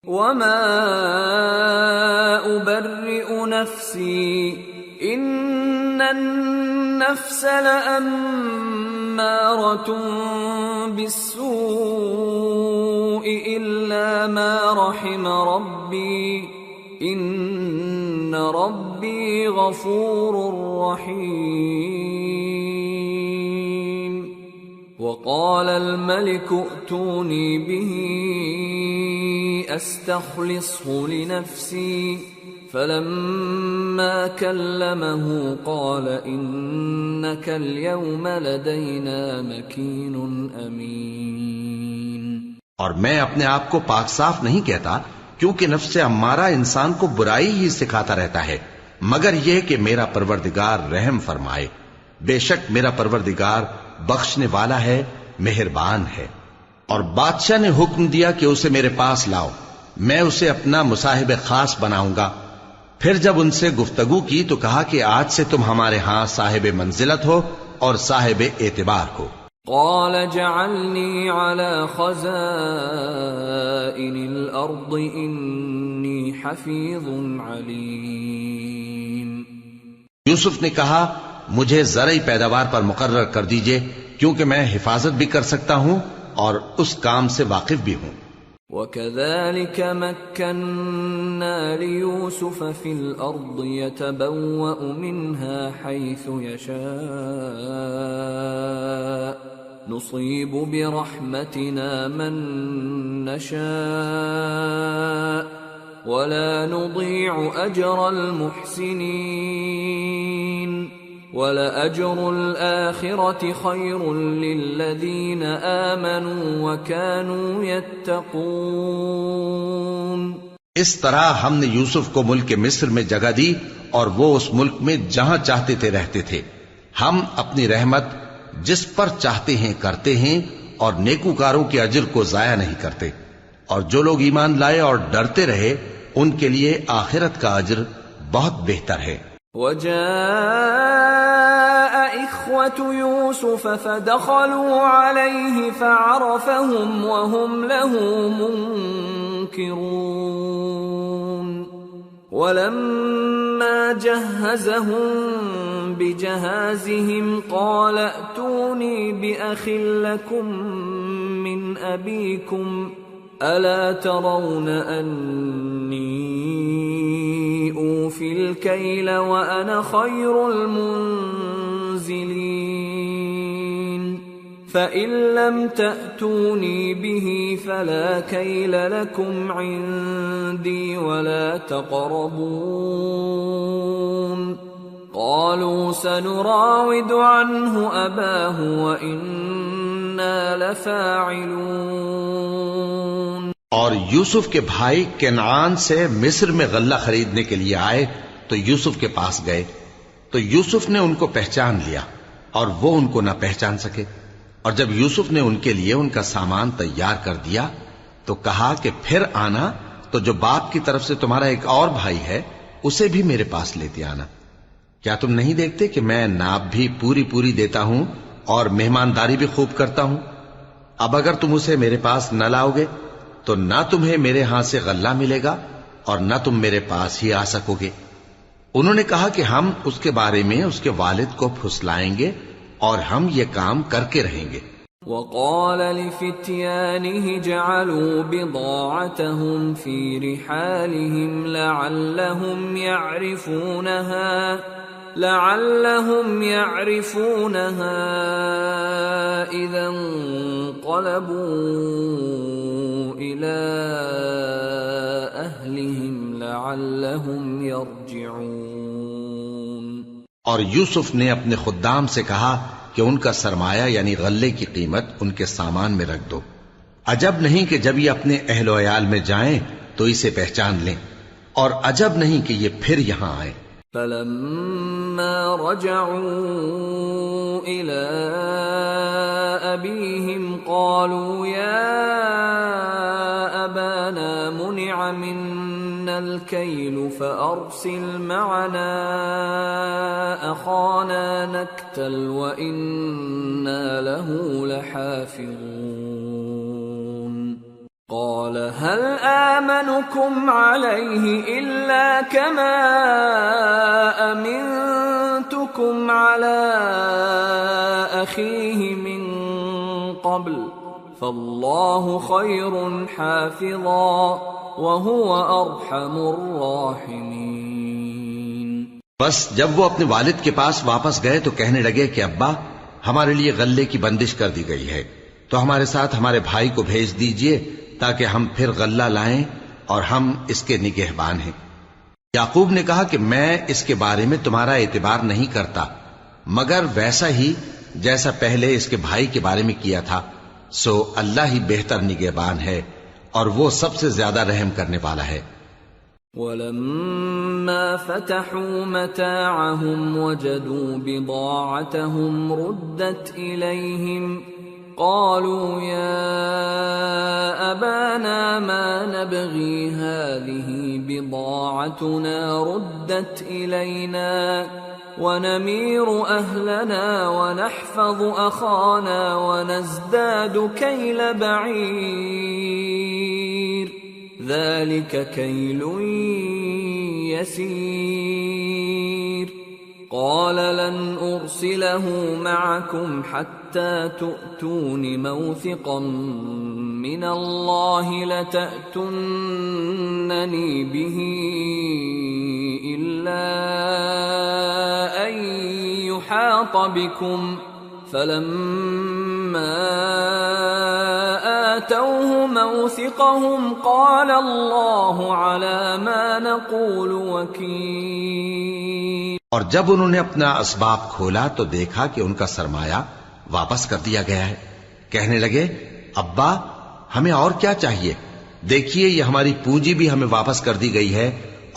وما أبرئ نفسي إن النفس لأمارة بالسوء إلا ما رحم ربي إن ربي غفور رحيم وقال الملك ائتوني به أستخلصه لنفسي فلما كلمه قال إنك اليوم لدينا مكين أمين۔ اور میں اپنے آپ کو پاک صاف نہیں کہتا، کیونکہ نفس امارہ انسان کو برائی ہی سکھاتا رہتا ہے، مگر یہ کہ میرا پروردگار رحم فرمائے۔ بے شک میرا پروردگار بخشنے والا ہے، مہربان ہے۔ اور بادشاہ نے حکم دیا کہ اسے میرے پاس لاؤ، میں اسے اپنا مصاحب خاص بناؤں گا۔ پھر جب ان سے گفتگو کی تو کہا کہ آج سے تم ہمارے ہاں صاحب منزلت ہو اور صاحب اعتبار ہو۔ قال جعلني على خزائن الأرض إني حفيظ عليم۔ یوسف نے کہا مجھے زرعی پیداوار پر مقرر کر دیجئے، کیونکہ میں حفاظت بھی کر سکتا ہوں اور اس کام سے واقف بھی ہوں۔ وَكَذَلِكَ مَكَّنَّا لِيُوسُفَ فِي الْأَرْضِ يَتَبَوَّأُ مِنْهَا حَيْثُ يَشَاءُ نُصِيبُ بِرَحْمَتِنَا مَن نَّشَاءُ وَلَا نُضِيعُ أَجْرَ الْمُحْسِنِينَ وَلَأَجْرُ الْآخِرَةِ خَيْرٌ لِّلَّذِينَ آمَنُوا وَكَانُوا يَتَّقُونَ۔ اس طرح ہم نے یوسف کو ملک مصر میں جگہ دی اور وہ اس ملک میں جہاں چاہتے تھے رہتے تھے۔ ہم اپنی رحمت جس پر چاہتے ہیں کرتے ہیں اور نیکوکاروں کے اجر کو ضائع نہیں کرتے، اور جو لوگ ایمان لائے اور ڈرتے رہے ان کے لیے آخرت کا اجر بہت بہتر ہے۔ وجاء إخوة يوسف فدخلوا عليه فعرفهم وهم له منكرون ولما جهزهم بجهازهم قال ائتوني بأخ لكم من أبيكم ألا ترون أني أوفي الكيل وأنا خير المنزلين فإن لم تأتوني به فلا كيل لكم عندي ولا تقربون قالوا سنراود عنه أباه وإنا لفاعلون۔ اور یوسف کے بھائی کنعان سے مصر میں غلہ خریدنے کے لیے آئے تو یوسف کے پاس گئے تو یوسف نے ان کو پہچان لیا اور وہ ان کو نہ پہچان سکے، اور جب یوسف نے ان کے لیے ان کا سامان تیار کر دیا تو کہا کہ پھر آنا تو جو باپ کی طرف سے تمہارا ایک اور بھائی ہے اسے بھی میرے پاس لیتے آنا۔ کیا تم نہیں دیکھتے کہ میں ناب بھی پوری پوری دیتا ہوں اور مہمانداری بھی خوب کرتا ہوں؟ اب اگر تم اسے میرے پاس نہ لاؤ گے تو نہ تمہیں میرے ہاں سے غلہ ملے گا اور نہ تم میرے پاس ہی آ سکو گے۔ انہوں نے کہا کہ ہم اس کے بارے میں اس کے والد کو پھسلائیں گے اور ہم یہ کام کر کے رہیں گے۔ وقال لفتيانه جعلوا بضاعتهم في رحالهم لعلهم يعرفونها إذا انقلبوا إلى أهلهم لعلهم يرجعون۔ اور یوسف نے اپنے خدام سے کہا کہ ان کا سرمایہ یعنی غلے کی قیمت ان کے سامان میں رکھ دو، عجب نہیں کہ جب یہ اپنے اہل و عیال میں جائیں تو اسے پہچان لیں، اور عجب نہیں کہ یہ پھر یہاں آئیں۔ فلما رجعوا إلى أبيهم قالوا يا أبانا منع منا الكيل فأرسل معنا أخانا نكتل وإنا له لحافظون۔ قال هل آمنكم عليه إلا كما أمنتكم على أخيه من قبل فالله خير حافظا وهو أرحم الراحمين۔ بس جب وہ اپنے والد کے پاس واپس گئے تو کہنے لگے کہ ابا، ہمارے لیے غلے کی بندش کر دی گئی ہے، تو ہمارے ساتھ ہمارے بھائی کو بھیج دیجئے تاکہ ہم پھر غلہ لائیں اور ہم اس کے نگہبان ہیں۔ یعقوب نے کہا کہ میں اس کے بارے میں تمہارا اعتبار نہیں کرتا مگر ویسا ہی جیسا پہلے اس کے بھائی کے بارے میں کیا تھا، سو اللہ ہی بہتر نگہبان ہے اور وہ سب سے زیادہ رحم کرنے والا ہے۔ وَلَمَّا فَتَحُوا مَتَاعَهُمْ وَجَدُوا بِضَاعَتَهُمْ رُدَّتْ إِلَيْهِمْ قالوا يا أبانا ما نبغي هذه بضاعتنا ردت إلينا ونمير أهلنا ونحفظ أخانا ونزداد كيل بعير ذلك كيل يسير قال لن أرسله معكم حتى تؤتون موثقا من الله لتأتونني به إلا أن يحاط بكم فلما آتوه موثقهم قال الله على ما نقول وكيل۔ اور جب انہوں نے اپنا اسباب کھولا تو دیکھا کہ ان کا سرمایہ واپس کر دیا گیا ہے۔ کہنے لگے ابا ہمیں اور کیا چاہیے، دیکھیے یہ ہماری پونجی بھی ہمیں واپس کر دی گئی ہے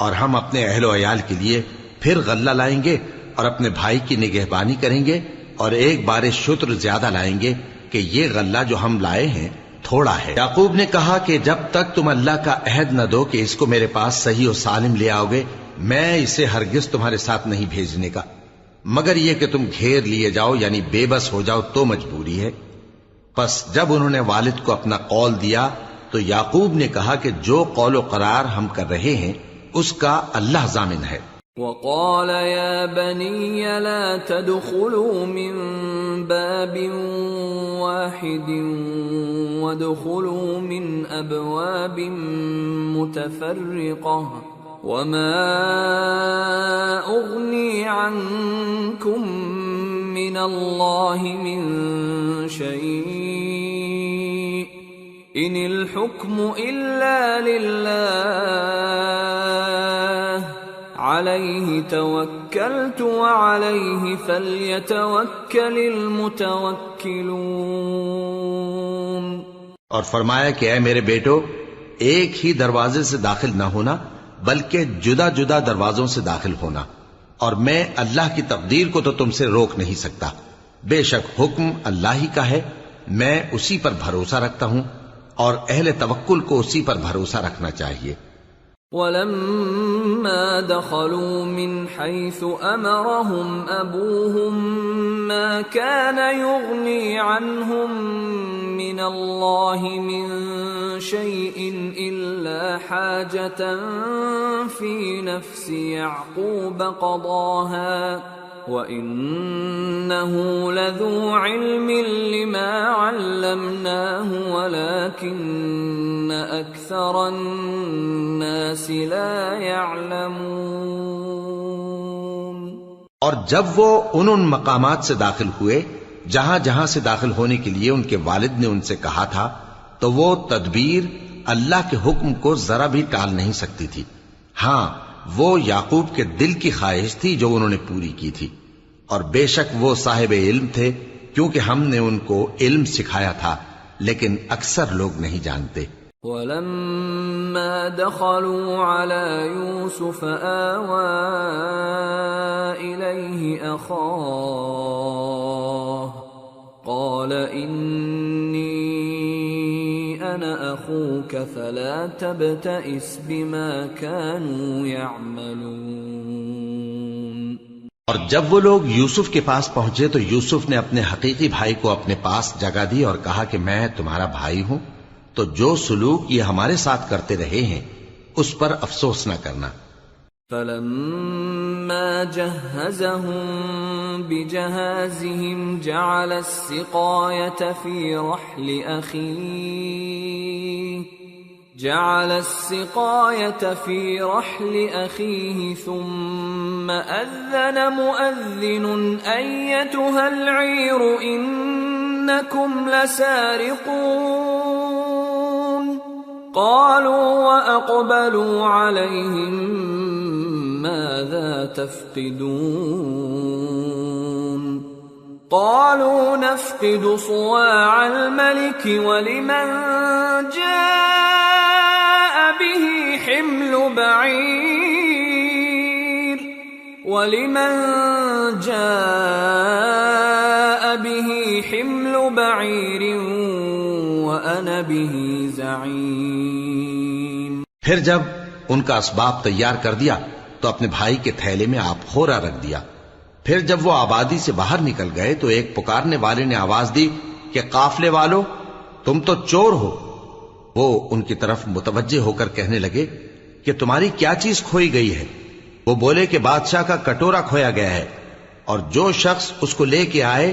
اور ہم اپنے اہل و عیال کے لیے پھر غلہ لائیں گے اور اپنے بھائی کی نگہبانی کریں گے اور ایک بار شتر زیادہ لائیں گے کہ یہ غلہ جو ہم لائے ہیں تھوڑا ہے۔ یعقوب نے کہا کہ جب تک تم اللہ کا عہد نہ دو کہ اس کو میرے پاس صحیح و سالم لے آؤ گے میں اسے ہرگز تمہارے ساتھ نہیں بھیجنے کا، مگر یہ کہ تم گھیر لیے جاؤ یعنی بے بس ہو جاؤ تو مجبوری ہے۔ پس جب انہوں نے والد کو اپنا قول دیا تو یعقوب نے کہا کہ جو قول و قرار ہم کر رہے ہیں اس کا اللہ ضامن ہے۔ وقال يا بني لا تدخلوا من باب واحد وادخلوا من أبواب متفرقة وما أغني عنكم من الله من شيء إن الحكم إلا لله عليه توكلت وعليه فليتوكل المتوكلون۔ اور فرمایا کہ اے میرے بیٹو ایک ہی دروازے سے داخل نہ ہونا بلکہ جدا جدا دروازوں سے داخل ہونا، اور میں اللہ کی تقدیر کو تو تم سے روک نہیں سکتا، بے شک حکم اللہ ہی کا ہے، میں اسی پر بھروسہ رکھتا ہوں اور اہل توکل کو اسی پر بھروسہ رکھنا چاہیے۔ وَلَمَّا دَخَلُوا مِنْ حَيْثُ أَمَرَهُمْ أَبُوهُمْ مَا كَانَ يُغْنِي عَنْهُمْ مِنَ اللَّهِ مِنْ شَيْءٍ إِلَّا حَاجَةً فِي نَفْسِ يَعْقُوبَ قَضَاهَا وَإِنَّهُ لَذُو عِلْمٍ لِمَا عَلَّمْنَاهُ وَلَكِنَّ أَكْثَرَ النَّاسِ لَا يَعْلَمُونَ۔ اور جب وہ ان مقامات سے داخل ہوئے جہاں جہاں سے داخل ہونے کے لیے ان کے والد نے ان سے کہا تھا تو وہ تدبیر اللہ کے حکم کو ذرا بھی ٹال نہیں سکتی تھی، ہاں وہ یعقوب کے دل کی خواہش تھی جو انہوں نے پوری کی تھی، اور بے شک وہ صاحب علم تھے کیونکہ ہم نے ان کو علم سکھایا تھا، لیکن اکثر لوگ نہیں جانتے۔ وَلَمَّا دَخَلُوا عَلَى يُوسُفَ آوَى إِلَيْهِ أَخَاهُ قَالَ إِنِّي أَنَا أَخُوكَ فَلَا تَبْتَئِسْ بِمَا كَانُوا يَعْمَلُونَ۔ اور جب وہ لوگ یوسف کے پاس پہنچے تو یوسف نے اپنے حقیقی بھائی کو اپنے پاس جگہ دی اور کہا کہ میں تمہارا بھائی ہوں، تو جو سلوک یہ ہمارے ساتھ کرتے رہے ہیں اس پر افسوس نہ کرنا۔ فلما جهزهم بجهازهم جعل السقاية في رحل أخيه ثم أذن مؤذن أيتها العير إنكم لسارقون قالوا وأقبلوا عليهم ماذا تفقدون قالوا نفقد صواع الملك ولمن جاء به حمل بعير وأنا به زعيم۔ پھر جب ان کا اسباب تیار کر دیا تو اپنے بھائی کے تھیلے میں آپ خورا رکھ دیا۔ پھر جب وہ آبادی سے باہر نکل گئے تو ایک پکارنے والے نے آواز دی کہ قافلے والو تم تو چور ہو۔ وہ ان کی طرف متوجہ ہو کر کہنے لگے کہ تمہاری کیا چیز کھوئی گئی ہے؟ وہ بولے کہ بادشاہ کا کٹورا کھویا گیا ہے، اور جو شخص اس کو لے کے آئے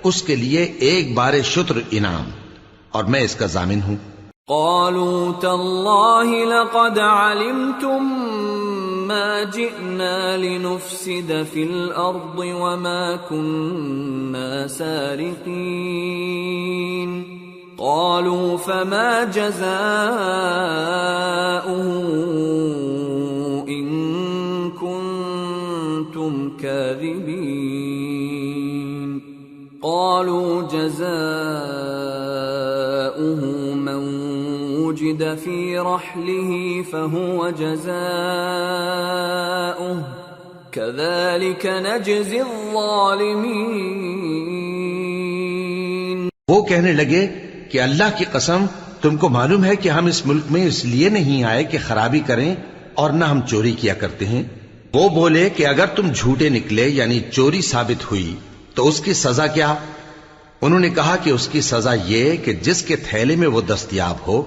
اس کے لیے ایک بار شتر انعام، اور میں اس کا ضامن ہوں۔ قالوا تالله لقد علمتم ما جئنا لنفسد في الأرض وما كنا سارقين قالوا فما جزاؤه إن كنتم كاذبين قالوا جزاؤه من وجد في رحله فهو جزاؤه كذلك نجزي الظالمين۔ وہ کہنے لگے کہ اللہ کی قسم تم کو معلوم ہے کہ ہم اس ملک میں اس لیے نہیں آئے کہ خرابی کریں اور نہ ہم چوری کیا کرتے ہیں۔ وہ بولے کہ اگر تم جھوٹے نکلے یعنی چوری ثابت ہوئی تو اس کی سزا کیا؟ انہوں نے کہا کہ اس کی سزا یہ کہ جس کے تھیلے میں وہ دستیاب ہو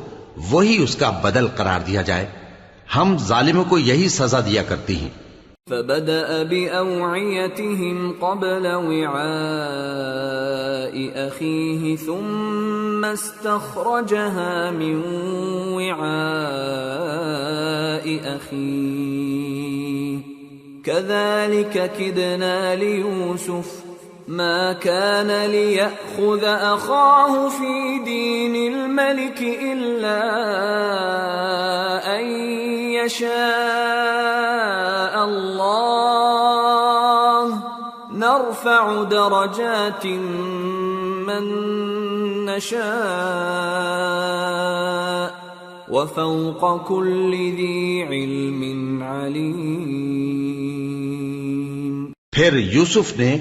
وہی اس کا بدل قرار دیا جائے، ہم ظالموں کو یہی سزا دیا کرتی ہیں۔ فبدأ بأوعيتهم قبل وعاء أخيه ثم استخرجها من وعاء أخيه كذلك كدنا ليوسف ما كان ليأخذ أخاه في دين الملك إلا أن يشاء الله نرفع درجات من نشاء وفوق كل ذي علم عليم۔ پھر یوسف نے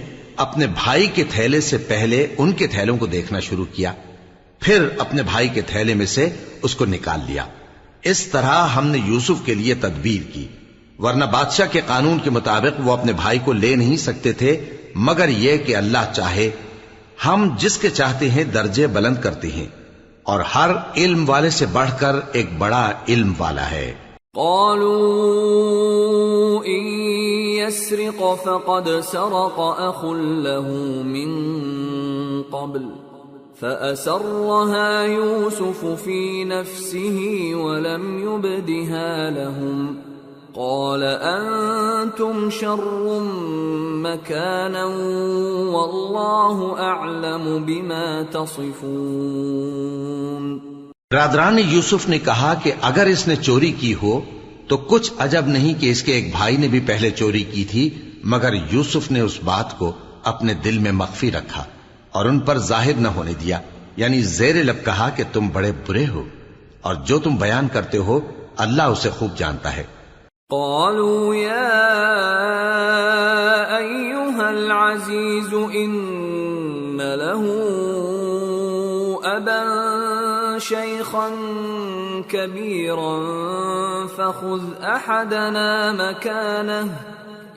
اپنے بھائی کے تھیلے سے پہلے ان کے تھیلوں کو دیکھنا شروع کیا، پھر اپنے بھائی کے تھیلے میں سے اس کو نکال لیا۔ اس طرح ہم نے یوسف کے لیے تدبیر کی، ورنہ بادشاہ کے قانون کے مطابق وہ اپنے بھائی کو لے نہیں سکتے تھے مگر یہ کہ اللہ چاہے۔ ہم جس کے چاہتے ہیں درجے بلند کرتے ہیں، اور ہر علم والے سے بڑھ کر ایک بڑا علم والا ہے۔ قالوا إن يسرق فقد سرق أخ له من قبل فأسرها يوسف في نفسه ولم يبدها لهم قال أنتم شر مكانا والله أعلم بما تصفون۔ برادران یوسف نے کہا کہ اگر اس نے چوری کی ہو تو کچھ عجب نہیں کہ اس کے ایک بھائی نے بھی پہلے چوری کی تھی، مگر یوسف نے اس بات کو اپنے دل میں مخفی رکھا اور ان پر ظاہر نہ ہونے دیا، یعنی زیر لب کہا کہ تم بڑے برے ہو اور جو تم بیان کرتے ہو اللہ اسے خوب جانتا ہے۔ قالوا يا أيها العزيز إن له أبا شيخا كبيرا فخذ أحدنا مكانه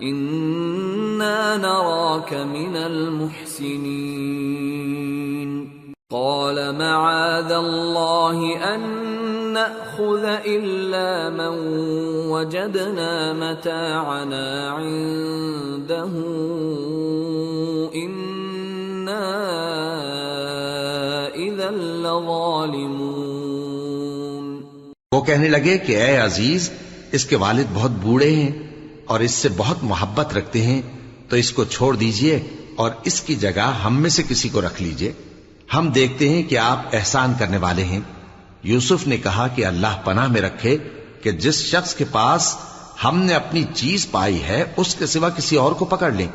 إنا نراك من المحسنين۔ قال معاذ الله أن نأخذ إلا من وجدنا متاعنا عنده إنا إذا لظالمون. وہ کہنے لگے کہ اے عزیز، اس کے والد بہت بوڑھے ہیں اور اس سے بہت محبت رکھتے ہیں، تو اس کو چھوڑ دیجئے اور اس کی جگہ ہم میں سے کسی کو رکھ لیجئے، ہم دیکھتے ہیں کہ آپ احسان کرنے والے ہیں. یوسف نے کہا کہ اللہ پناہ میں رکھے کہ جس شخص کے پاس ہم نے اپنی چیز پائی ہے اس کے سوا کسی اور کو پکڑ لیں.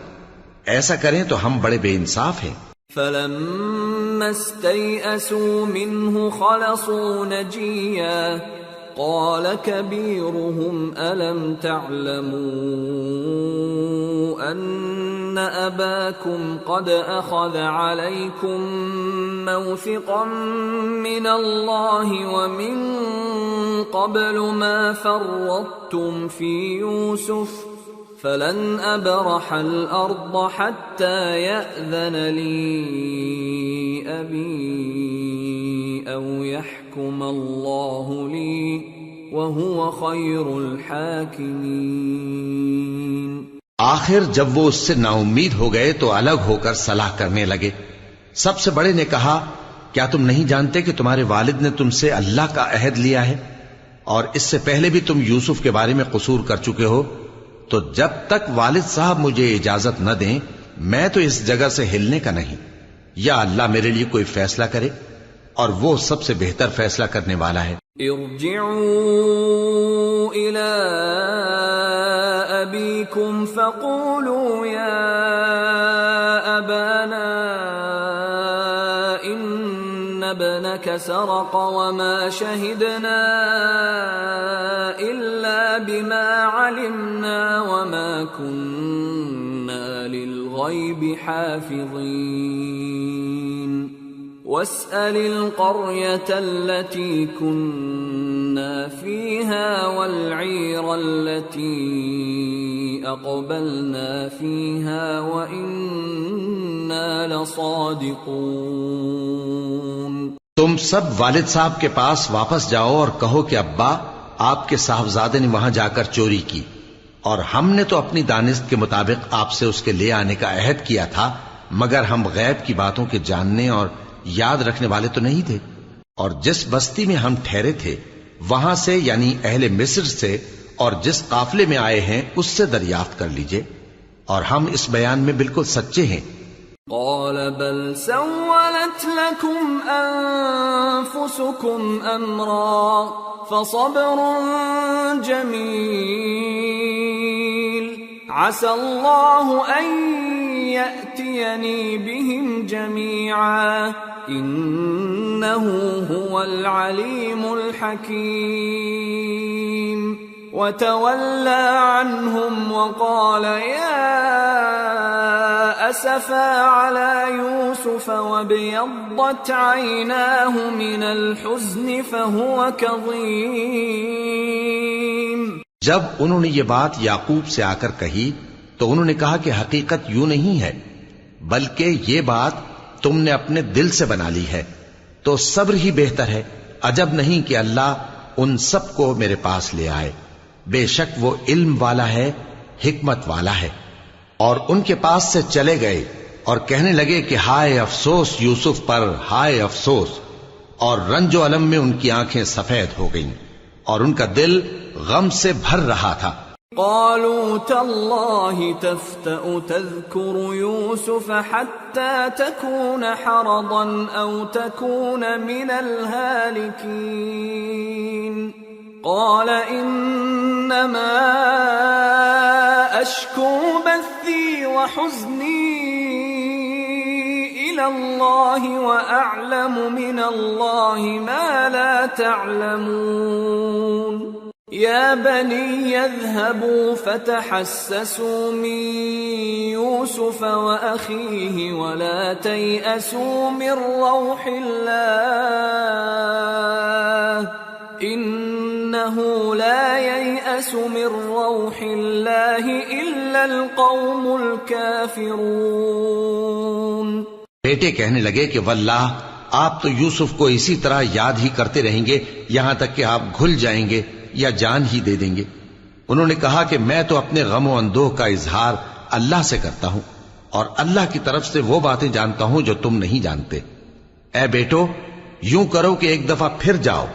ایسا کریں تو ہم بڑے بے انصاف ہیں. فَلَمَّا اسْتَيْأَسُوا مِنْهُ خَلَصُوا نَجِيًّا قَالَ كَبِيرُهُمْ أَلَمْ تَعْلَمُوا أَنَّ أَبَاكُمْ قَدْ أَخَذَ عَلَيْكُمْ مَوْثِقًا مِّنَ اللَّهِ وَمِن قَبْلُ مَا فَرَّطتُمْ فِي يُوسُفَ فَلَنْ أَبْرَحَ الْأَرْضَ حَتَّى يَأْذَنَ لِي أَبِي أَوْ يَحْكُمَ اللَّهُ لِي وَهُوَ خَيْرُ الْحَاكِمِينَ. آخر جب وہ اس سے نا امید ہو گئے تو الگ ہو کر صلاح کرنے لگے. سب سے بڑے نے کہا، کیا تم نہیں جانتے کہ تمہارے والد نے تم سے اللہ کا عہد لیا ہے اور اس سے پہلے بھی تم یوسف کے بارے میں قصور کر چکے ہو؟ تو جب تک والد صاحب مجھے اجازت نہ دیں میں تو اس جگہ سے ہلنے کا نہیں، یا اللہ میرے لیے کوئی فیصلہ کرے اور وہ سب سے بہتر فیصلہ کرنے والا ہے. ارجعوا الى ابيكم فقولوا يا ابانا ان ابنك سرق وما شهدنا الا بما علمنا وما كنا للغيب حافظين واسأل القرية التي كنا فيها والعير التي أقبلنا فيها وإنا لصادقون. تم سب والد صاحب کے پاس واپس جاؤ اور کہو کہ ابا، آپ کے صاحبزادے نے وہاں جا کر چوری کی اور ہم نے تو اپنی دانست کے مطابق آپ سے اس کے لے آنے کا عہد کیا تھا، مگر ہم غیب کی باتوں کے جاننے اور یاد رکھنے والے تو نہیں تھے. اور جس بستی میں ہم ٹھہرے تھے وہاں سے یعنی اہل مصر سے اور جس قافلے میں آئے ہیں اس سے دریافت کر لیجئے، اور ہم اس بیان میں بالکل سچے ہیں. قال بل سولت لكم أنفسكم أمرا فصبر جميل عسى الله أن يأتيني بهم جميعا إنه هو العليم الحكيم. وتولى عنهم وقال يا أسفا على يوسف وابيضت عيناه من الحزن فهو كظيم. جب انہوں نے یہ بات یعقوب سے آ کر کہی تو انہوں نے کہا کہ حقیقت یوں نہیں ہے، بلکہ یہ بات تم نے اپنے دل سے بنا لی ہے، تو صبر ہی بہتر ہے. عجب نہیں کہ اللہ ان سب کو میرے پاس لے آئے، بے شک وہ علم والا ہے، حکمت والا ہے. اور ان کے پاس سے چلے گئے اور کہنے لگے کہ ہائے افسوس یوسف پر، ہائے افسوس، اور رنج و الم میں ان کی آنکھیں سفید ہو گئیں اور ان کا دل غم سے بھر رہا تھا. قالوا تالله تفتأ تذكر يوسف حتى تكون حرضا أو تكون من الهالكين قال إنما أشكو بثي وحزني إلى الله وأعلم من الله ما لا تعلمون. يا بني اذهبوا فتحسسوا من يوسف وأخيه ولا تيأسوا من روح الله إنه لا ييأس من روح الله إلا القوم الكافرون. بیٹے کہنے لگے کہ واللہ آپ تو یوسف کو اسی طرح یاد ہی کرتے رہیں گے یہاں تک کہ آپ گھل جائیں گے یا جان ہی دے دیں گے۔ انہوں نے کہا کہ میں تو اپنے غم و اندوہ کا اظہار اللہ سے کرتا ہوں اور اللہ کی طرف سے وہ باتیں جانتا ہوں جو تم نہیں جانتے۔ اے بیٹو، یوں کرو کہ ایک دفعہ پھر جاؤ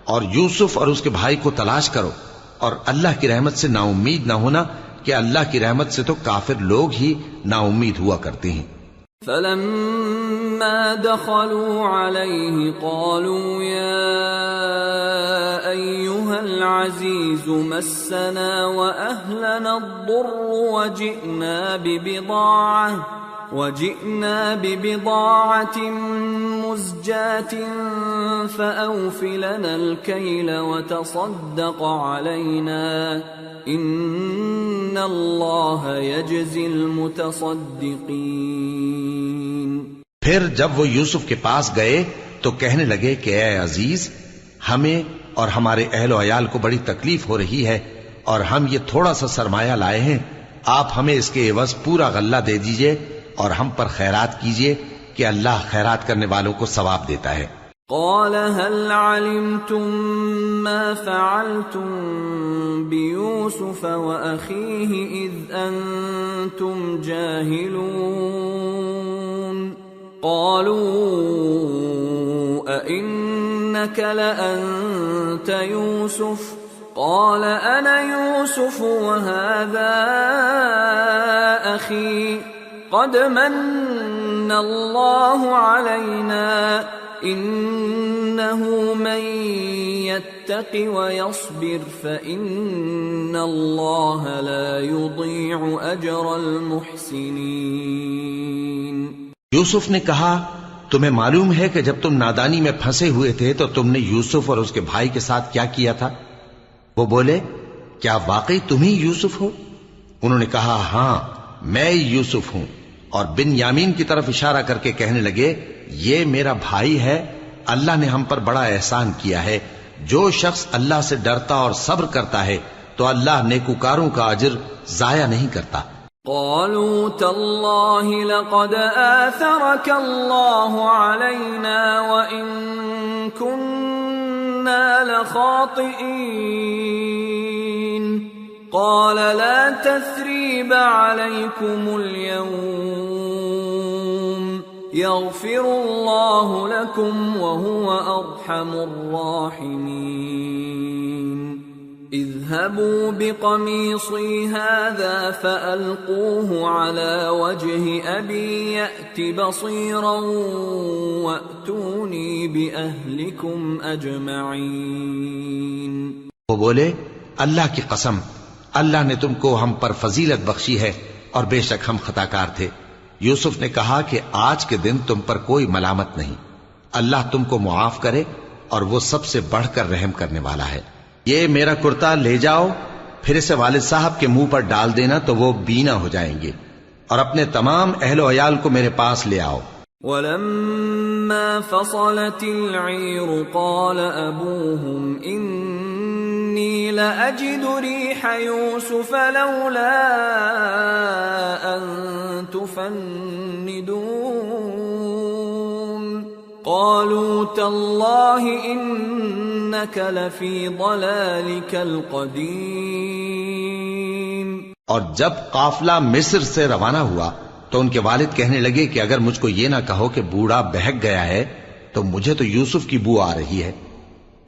اور یوسف اور اس کے بھائی کو تلاش کرو، اور اللہ کی رحمت سے نا امید نہ ہونا کہ اللہ کی رحمت سے تو کافر لوگ ہی نا امید ہوا کرتے ہیں۔ فلما دخلوا عليه قالوا يا أيها العزيز مسنا وأهلنا الضر وجئنا ببضاعة مزجاة فأوف لنا الكيل وتصدق علينا إن الله يجزي المتصدقين۔ پھر جب وہ یوسف کے پاس گئے تو کہنے لگے کہ اے عزیز، ہمیں اور ہمارے اہل و عیال کو بڑی تکلیف ہو رہی ہے اور ہم یہ تھوڑا سا سرمایہ لائے ہیں، آپ ہمیں اس کے عوض پورا غلہ دے دیجئے اور ہم پر خیرات کیجئے کہ اللہ خیرات کرنے والوں کو ثواب دیتا ہے۔ قال هل علمتم ما فعلتم بيوسف وأخيه إذ أنتم جاهلون؟ قالوا أئنك لأنت يوسف؟ قال أنا يوسف وهذا أخي قد من الله علينا إنه من يتق ويصبر فإن الله لا يضيع أجر المحسنين۔ یوسف نے کہا تمہیں معلوم ہے کہ جب تم نادانی میں پھنسے ہوئے تھے تو تم نے یوسف اور اس کے بھائی کے ساتھ کیا کیا تھا؟ وہ بولے کیا واقعی تم ہی یوسف ہو؟ انہوں نے کہا ہاں میں یوسف ہوں، اور بن یامین کی طرف اشارہ کر کے کہنے لگے یہ میرا بھائی ہے، اللہ نے ہم پر بڑا احسان کیا ہے، جو شخص اللہ سے ڈرتا اور صبر کرتا ہے تو اللہ نیکوکاروں کا اجر ضائع نہیں کرتا۔ قالوا تالله لقد آثرك الله علينا وإن كنا لخاطئين قال لا تثريب عليكم اليوم يغفر الله لكم وهو أرحم الراحمين اذهبوا بقميصي هذا فألقوه على وجه أبي يأت بصيرا وأتوني بأهلكم أجمعين۔ وہ بولے اللہ کی قسم، اللہ نے تم کو ہم پر فضیلت بخشی ہے اور بے شک ہم خطا کار تھے۔ یوسف نے کہا کہ آج کے دن تم پر کوئی ملامت نہیں، اللہ تم کو معاف کرے اور وہ سب سے بڑھ کر رحم کرنے والا ہے۔ یہ میرا کرتا لے جاؤ، پھر اسے والد صاحب کے منہ پر ڈال دینا تو وہ بینا ہو جائیں گے، اور اپنے تمام اہل و عیال کو میرے پاس لے آؤ۔ وَلَمَّا فَصَلَتِ الْعِيرُ قَالَ أَبُوهُمْ إِنِّي لَأَجِدُ رِيحَ يُوسُفَ لَوْلَا أَن تُفَنِّدُونَ قَالُوا تَاللَّهِ إِنَّكَ لَفِي ضَلَالِكَ الْقَدِيمِ۔ اور جب قافلہ مصر سے روانہ ہوا تو ان کے والد کہنے لگے کہ اگر مجھ کو یہ نہ کہو کہ بوڑھا بہک گیا ہے تو مجھے تو یوسف کی بو آ رہی ہے۔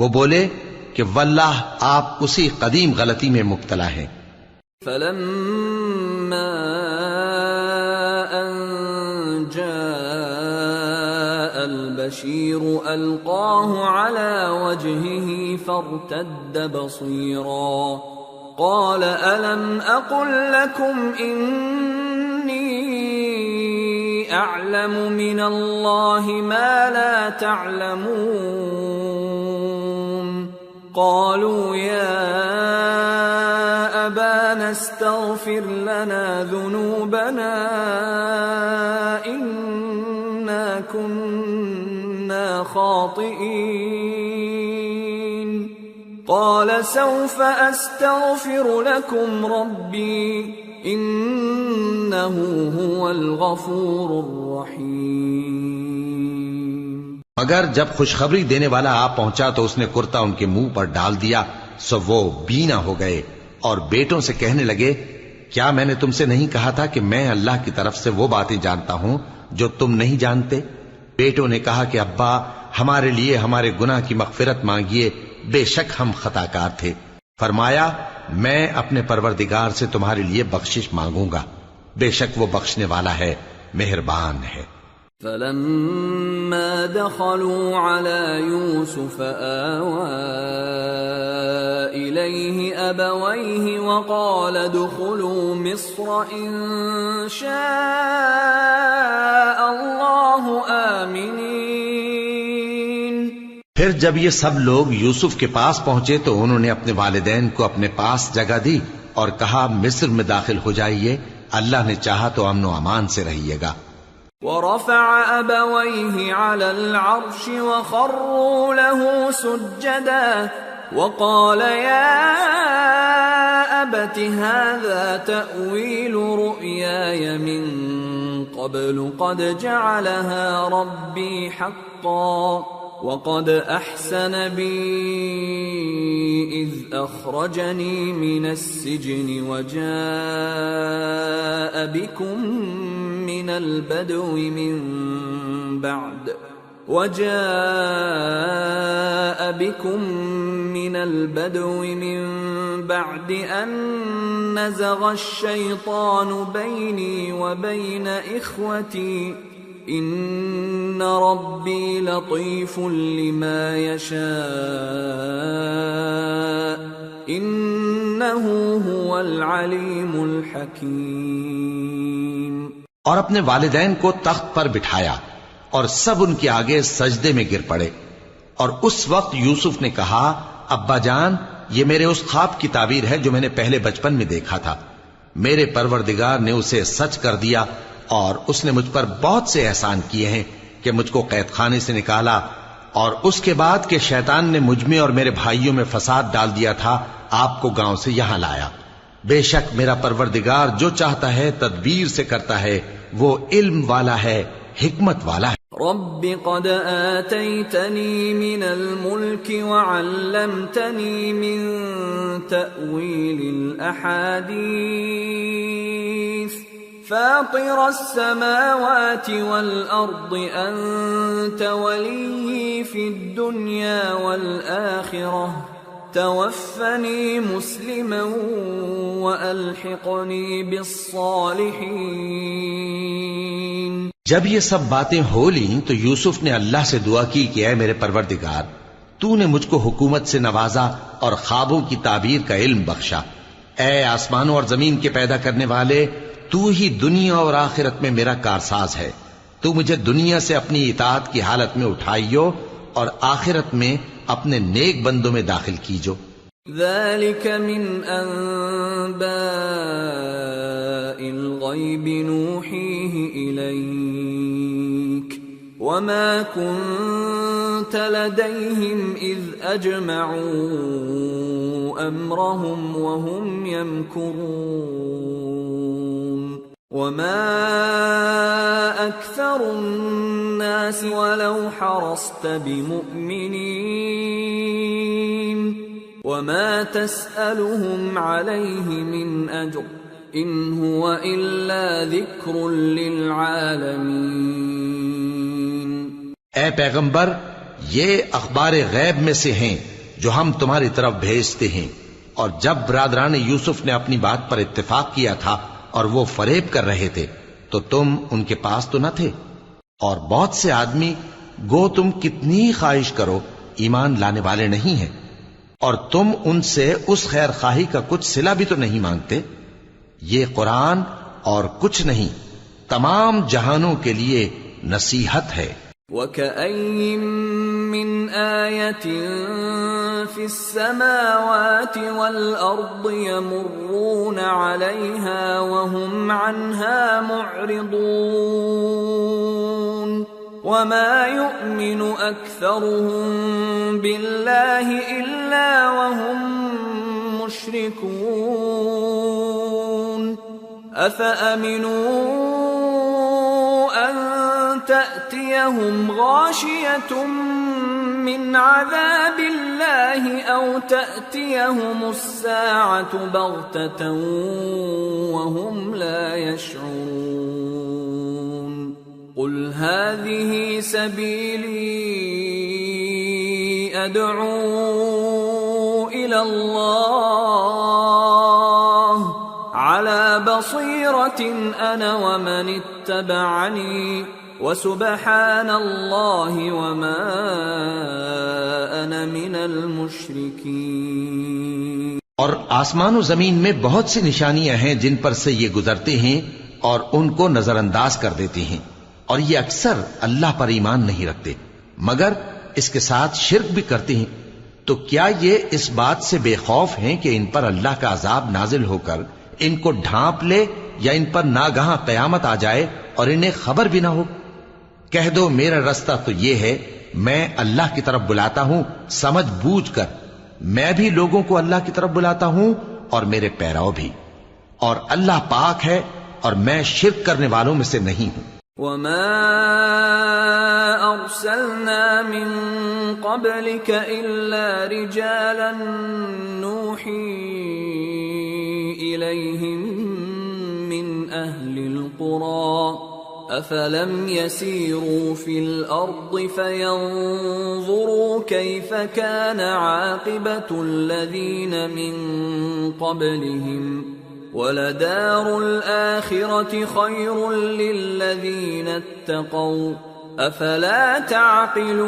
وہ بولے کہ واللہ آپ اسی قدیم غلطی میں مبتلا ہیں۔ فَلَمَّا أَن جَاءَ الْبَشِيرُ أَلْقَاهُ عَلَى وَجْهِهِ فَارْتَدَّ بَصِيرًا قَالَ أَلَمْ أَقُلْ لَكُمْ إِنِّي أَعْلَمُ مِنَ اللَّهِ مَا لَا تَعْلَمُونَ قَالُوا يَا أَبَانَا اسْتَغْفِرْ لَنَا ذُنُوبَنَا إِنَّا كُنَّا خَاطِئِينَ قَالَ سَوْفَ أَسْتَغْفِرُ لَكُمْ رَبِّي إِنَّهُ هُوَ الْغَفُورُ الرَّحِيمُ۔ مگر جب خوشخبری دینے والا آ پہنچا تو اس نے کرتا ان کے منہ پر ڈال دیا، سو وہ بینا ہو گئے اور بیٹوں سے کہنے لگے، کیا میں نے تم سے نہیں کہا تھا کہ میں اللہ کی طرف سے وہ باتیں جانتا ہوں جو تم نہیں جانتے؟ بیٹوں نے کہا کہ ابا، ہمارے لیے ہمارے گناہ کی مغفرت مانگیے، بے شک ہم خطاکار تھے۔ فرمایا، میں اپنے پروردگار سے تمہارے لیے بخشش مانگوں گا، بے شک وہ بخشنے والا ہے، مہربان ہے۔ فلما دخلوا على يوسف آوى إليه أبويه وقال ادخلوا مصر إن شاء الله آمنين۔ پھر جب یہ سب لوگ یوسف کے پاس پہنچے تو انہوں نے اپنے والدین کو اپنے پاس جگہ دی اور کہا، مصر میں داخل ہو جائیے، اللہ نے چاہا تو امن و امان سے رہیے گا۔ ورفع أبويه على العرش وخروا له سجدا وقال يا أبت هذا تأويل رؤياي من قبل قد جعلها ربي حقا وقد أحسن بي إذ أخرجني من السجن وجاء بكم من البدو من بعد أن نزغ الشيطان بيني وبين إخوتي إن ربي لطيف لما يشاء إنه هو العليم الحكيم۔ اور اپنے والدین کو تخت پر بٹھایا اور سب ان کے آگے سجدے میں گر پڑے، اور اس وقت یوسف نے کہا، ابا جان، یہ میرے اس خواب کی تعبیر ہے جو میں نے پہلے بچپن میں دیکھا تھا۔ میرے پروردگار نے اسے سچ کر دیا اور اس نے مجھ پر بہت سے احسان کیے ہیں کہ مجھ کو قید خانے سے نکالا، اور اس کے بعد کہ شیطان نے مجھ میں اور میرے بھائیوں میں فساد ڈال دیا تھا، آپ کو گاؤں سے یہاں لایا۔ بے شک میرا پروردگار جو چاہتا ہے تدبیر سے کرتا ہے، وہ علم والا ہے، حکمت والا ہے۔ رب قد آتيتني من الملك وعلمتني من تأويل الأحاديث فاطر السماوات والأرض أنت ولي في الدنيا والآخرة توفني مسلما وألحقني بالصالحين۔ جب یہ سب باتیں ہو لیں تو یوسف نے اللہ سے دعا کی کہ اے میرے پروردگار، تو نے مجھ کو حکومت سے نوازا اور خوابوں کی تعبیر کا علم بخشا۔ اے آسمانوں اور زمین کے پیدا کرنے والے، تو ہی دنیا اور آخرت میں میرا کارساز ہے۔ تو مجھے دنیا سے اپنی اطاعت کی حالت میں اٹھائیو اور آخرت میں اپنے نیک بندوں میں داخل کیجو۔ ذلك من أنباء الغيب نوحيه إليك وما كنت لديهم إذ أجمعوا أمرهم وهم يمكرون وما أكثر الناس ولو حرصت بمؤمنين وما تسألهم عليه من أجر إن هو إلا ذكر للعالمين۔ اے پیغمبر، یہ اخبار غیب میں سے ہیں جو ہم تمہاری طرف بھیجتے ہیں، اور جب برادران یوسف نے اپنی بات پر اتفاق کیا تھا اور وہ فریب کر رہے تھے تو تم ان کے پاس تو نہ تھے، اور بہت سے آدمی گو تم کتنی خواہش کرو ایمان لانے والے نہیں ہیں، اور تم ان سے اس خیر خواہی کا کچھ صلہ بھی تو نہیں مانگتے۔ یہ قرآن اور کچھ نہیں تمام جہانوں کے لیے نصیحت ہے۔ وَكَأَيٍّ مِّنْ آيَةٍ فِي السَّمَاوَاتِ وَالْأَرْضِ يَمُرُّونَ عَلَيْهَا وَهُمْ عَنْهَا مُعْرِضُونَ وَمَا يُؤْمِنُ أَكْثَرُهُم بِاللَّهِ إِلَّا وَهُم مُّشْرِكُونَ أَفَأَمِنُوا أَن تأتيهم غاشية من عذاب الله أو تأتيهم الساعة بغتة وهم لا يشعرون قل هذه سبيلي أدعو إلى الله على بصيرة أنا ومن اتبعني وسبحان الله وما أنا من المشركين۔ اور آسمان و زمین میں بہت سی نشانیاں ہیں جن پر سے یہ گزرتے ہیں اور ان کو نظر انداز کر دیتے ہیں، اور یہ اکثر اللہ پر ایمان نہیں رکھتے مگر اس کے ساتھ شرک بھی کرتے ہیں۔ تو کیا یہ اس بات سے بے خوف ہیں کہ ان پر اللہ کا عذاب نازل ہو کر ان کو ڈھانپ لے یا ان پر ناگہاں قیامت آ جائے اور انہیں خبر بھی نہ ہو؟ کہہ دو میرا رستہ تو یہ ہے، میں اللہ کی طرف بلاتا ہوں سمجھ بوجھ کر، میں بھی لوگوں کو اللہ کی طرف بلاتا ہوں اور میرے پیراو بھی، اور اللہ پاک ہے اور میں شرک کرنے والوں میں سے نہیں ہوں۔ وما أرسلنا من قبلك إلا رجالا نوحي إليهم من أهل القرى أفلم يسيروا في الأرض فينظروا كيف كان عاقبة الذين من قبلهم وَلَدَارُ الْآخِرَةِ خَيْرٌ لِّلَّذِينَ اتَّقَوْا أَفَلَا تَعْقِلُونَ۔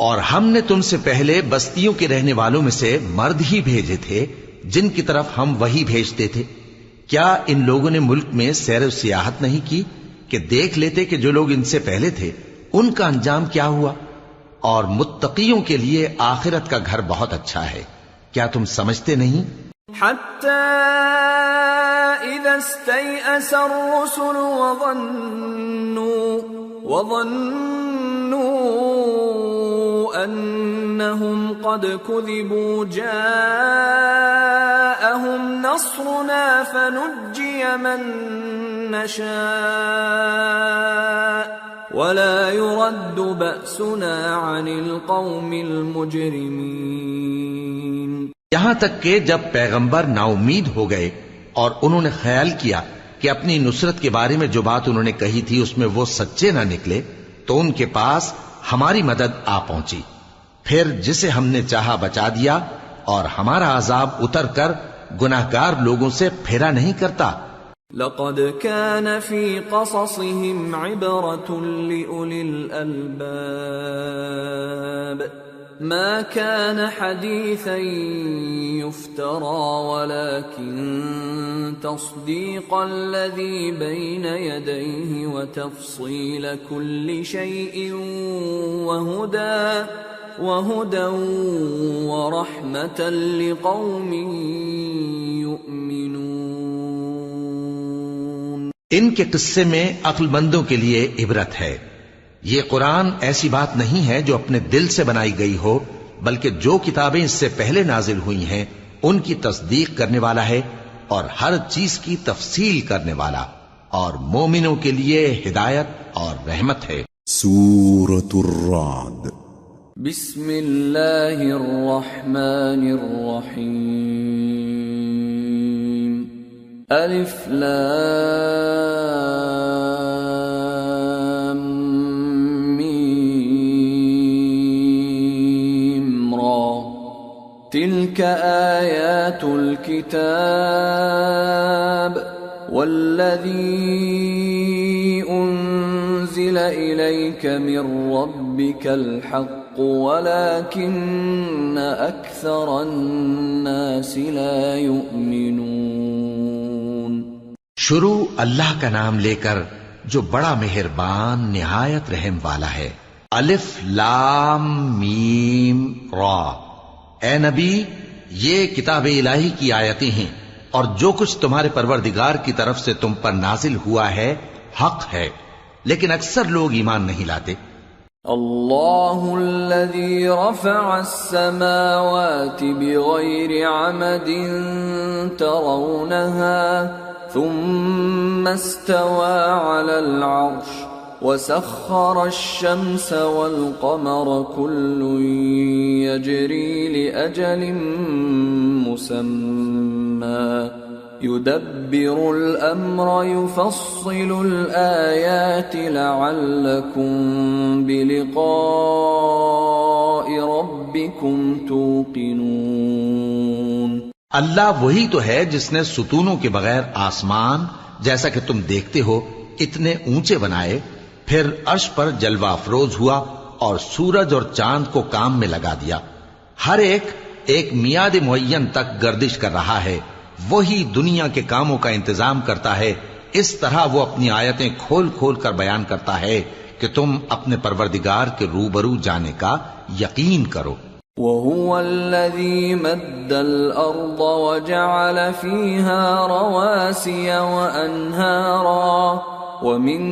اور ہم نے تم سے پہلے بستیوں کے رہنے والوں میں سے مرد ہی بھیجے تھے جن کی طرف ہم وحی بھیجتے تھے۔ کیا ان لوگوں نے ملک میں سیر و سیاحت نہیں کی کہ دیکھ لیتے کہ جو لوگ ان سے پہلے تھے ان کا انجام کیا ہوا؟ اور متقیوں کے لیے آخرت کا گھر بہت اچھا ہے، کیا تم سمجھتے نہیں؟ حتى إذا استيأس الرسل وظنوا أنهم قد كذبوا جاءهم نصرنا فنجي من نشاء ولا يرد بأسنا عن القوم المجرمين۔ یہاں تک کہ جب پیغمبر نا امید ہو گئے اور انہوں نے خیال کیا کہ اپنی نصرت کے بارے میں جو بات انہوں نے کہی تھی اس میں وہ سچے نہ نکلے تو ان کے پاس ہماری مدد آ پہنچی، پھر جسے ہم نے چاہا بچا دیا، اور ہمارا عذاب اتر کر گناہگار لوگوں سے پھیرا نہیں کرتا۔ لقد كان في قصصهم عبرة لأولي الألباب ما كان حديثا يفترى ولكن تصديق الذي بين يديه وتفصيل كل شيء وهدى ورحمة لقوم يؤمنون۔ ان کے قصے میں عقل مندوں کے لیے عبرت ہے۔ یہ قرآن ایسی بات نہیں ہے جو اپنے دل سے بنائی گئی ہو، بلکہ جو کتابیں اس سے پہلے نازل ہوئی ہیں ان کی تصدیق کرنے والا ہے اور ہر چیز کی تفصیل کرنے والا، اور مومنوں کے لیے ہدایت اور رحمت ہے۔ سورة الرعد۔ بسم اللہ الرحمن الرحیم۔ الف لام میم را تلك آیات الكتاب والذی انزل الیک من ربک الحق ولكن اکثر الناس لا یؤمنون۔ شروع اللہ کا نام لے کر جو بڑا مہربان نہایت رحم والا ہے۔ الف لام میم را۔ اے نبی، یہ کتاب الہی کی آیتیں ہیں اور جو کچھ تمہارے پروردگار کی طرف سے تم پر نازل ہوا ہے حق ہے، لیکن اکثر لوگ ایمان نہیں لاتے۔ اللہ الذی رفع السماوات بغیر عمد ترونها ثم استوى على العرش وسخر الشمس والقمر كل يجري لأجل مسمى يدبر الأمر يفصل الآيات لعلكم بلقاء ربكم توقنون۔ اللہ وہی تو ہے جس نے ستونوں کے بغیر آسمان جیسا کہ تم دیکھتے ہو اتنے اونچے بنائے، پھر عرش پر جلوہ افروز ہوا اور سورج اور چاند کو کام میں لگا دیا، ہر ایک میعاد معین تک گردش کر رہا ہے، وہی دنیا کے کاموں کا انتظام کرتا ہے، اس طرح وہ اپنی آیتیں کھول کھول کر بیان کرتا ہے کہ تم اپنے پروردگار کے روبرو جانے کا یقین کرو۔ وَهُوَ الَّذِي مَدَّ الْأَرْضَ وَجَعَلَ فِيهَا رَوَاسِيَ وَأَنْهَارًا وَمِن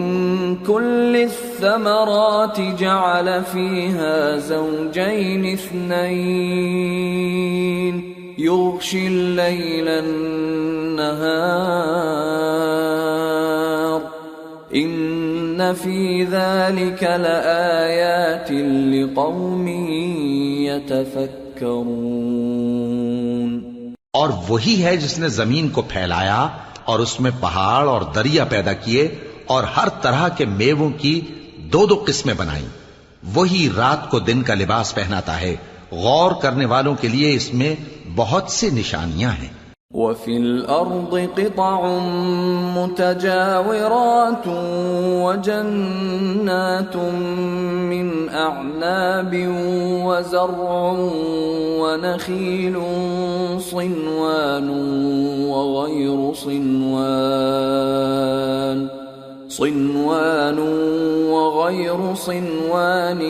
كُلِّ الثَّمَرَاتِ جَعَلَ فِيهَا زَوْجَيْنِ اثْنَيْنِ يُغْشِي اللَّيْلَ النَّهَارَ إِنَّ فِي ذَلِكَ لَآيَاتٍ لِقَوْمٍ يَتَفَكَّرُونَ۔ اور وہی ہے جس نے زمین کو پھیلایا اور اس میں پہاڑ اور دریا پیدا کیے اور ہر طرح کے میووں کی دو دو قسمیں بنائیں، وہی رات کو دن کا لباس پہناتا ہے، غور کرنے والوں کے لیے اس میں بہت سی نشانیاں ہیں۔ وَفِي الْأَرْضِ قِطَعٌ مُتَجَاوِرَاتٌ وَجَنَّاتٌ مِّنْ أَعْنَابٍ وَزَرْعٌ وَنَخِيلٌ صِنْوَانٌ وَغَيْرُ صِنْوَانٍ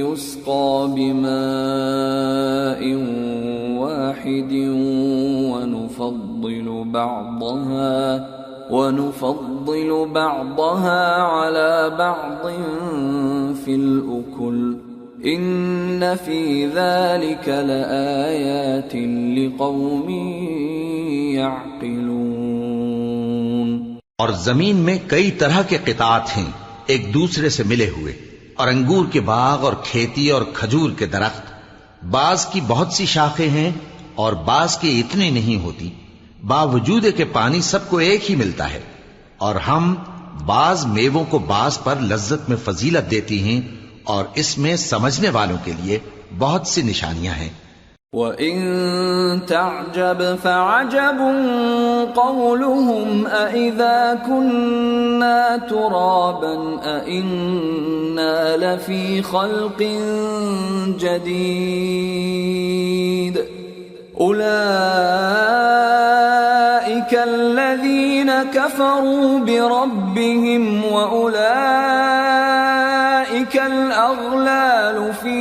يُسْقَى بِمَاءٍ واحد ونفضل بعضها على بعض في الأكل إن في ذلك لآيات لقوم يعقلون۔ اور زمین میں کئی طرح کے قطعات ہیں ایک دوسرے سے ملے ہوئے، اور انگور کے باغ اور کھیتی اور کھجور کے درخت، بعض کی بہت سی شاخیں ہیں اور بعض کی اتنی نہیں ہوتی، باوجود کہ پانی سب کو ایک ہی ملتا ہے، اور ہم بعض میووں کو بعض پر لذت میں فضیلت دیتی ہیں، اور اس میں سمجھنے والوں کے لیے بہت سی نشانیاں ہیں۔ وَإِن تَعْجَبْ فَعَجَبٌ قَوْلُهُمْ أَإِذَا كُنَّا تُرَابًا أَإِنَّا لَفِي خَلْقٍ جَدِيدٍ أُولَئِكَ الَّذِينَ كَفَرُوا بِرَبِّهِمْ وَأُولَئِكَ الْأَغْلَالُ فِي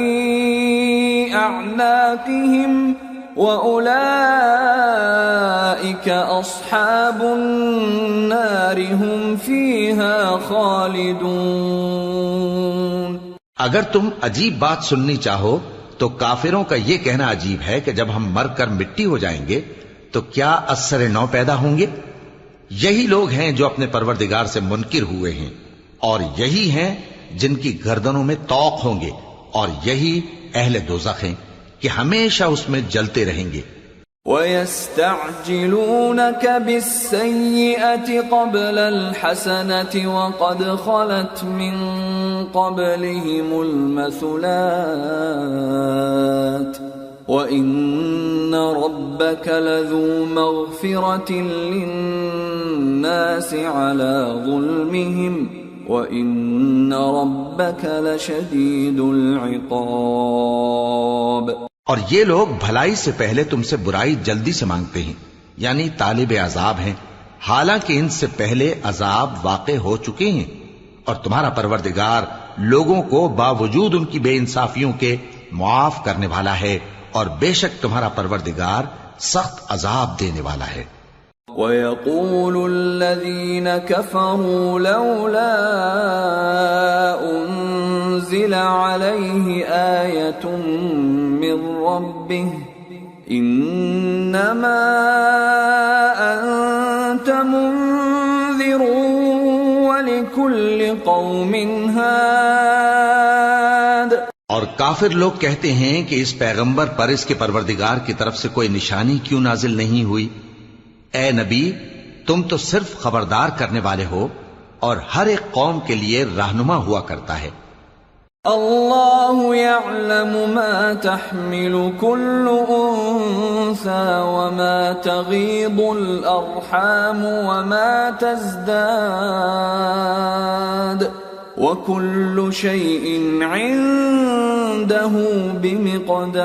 أَعْنَاقِهِمْ وَأُولَئِكَ أَصْحَابُ النَّارِ هُمْ فِيهَا خَالِدُونَ۔ اگر تم عجیب بات سننی چاہو تو کافروں کا یہ کہنا عجیب ہے کہ جب ہم مر کر مٹی ہو جائیں گے تو کیا اثر نو پیدا ہوں گے؟ یہی لوگ ہیں جو اپنے پروردگار سے منکر ہوئے ہیں، اور یہی ہیں جن کی گردنوں میں طوق ہوں گے، اور یہی اہل دوزخ ہیں کہ ہمیشہ اس میں جلتے رہیں گے۔ وَيَسْتَعْجِلُونَكَ بِالسَّيِّئَةِ قَبْلَ الْحَسَنَةِ وَقَدْ خَلَتْ مِنْ قَبْلِهِمُ الْمَثُلَاتُ وَإِنَّ رَبَّكَ لَذُو مَغْفِرَةٍ لِلنَّاسِ عَلَى ظُلْمِهِمْ وَإِنَّ رَبَّكَ لَشَدِيدُ الْعِقَابِ۔ اور یہ لوگ بھلائی سے پہلے تم سے برائی جلدی سے مانگتے ہیں، یعنی طالب عذاب ہیں، حالانکہ ان سے پہلے عذاب واقع ہو چکے ہیں، اور تمہارا پروردگار لوگوں کو باوجود ان کی بے انصافیوں کے معاف کرنے والا ہے، اور بے شک تمہارا پروردگار سخت عذاب دینے والا ہے۔ وَيَقُولُ الَّذِينَ كَفَرُوا لَوْلَا أُنزِلَ عَلَيْهِ آيَةٌ مِّن رَّبِّهِ إِنَّمَا أَنتَ قوم هاد اور کافر لوگ کہتے ہیں کہ اس پیغمبر پر اس کے پروردگار کی طرف سے کوئی نشانی کیوں نازل نہیں ہوئی؟ اے نبی، تم تو صرف خبردار کرنے والے ہو اور ہر ایک قوم کے لیے رہنما ہوا کرتا ہے۔ اللہ يعلم ما تحمل كل انثى وما تغيض الارحام وما تزداد وكل شيء عنده بمقدار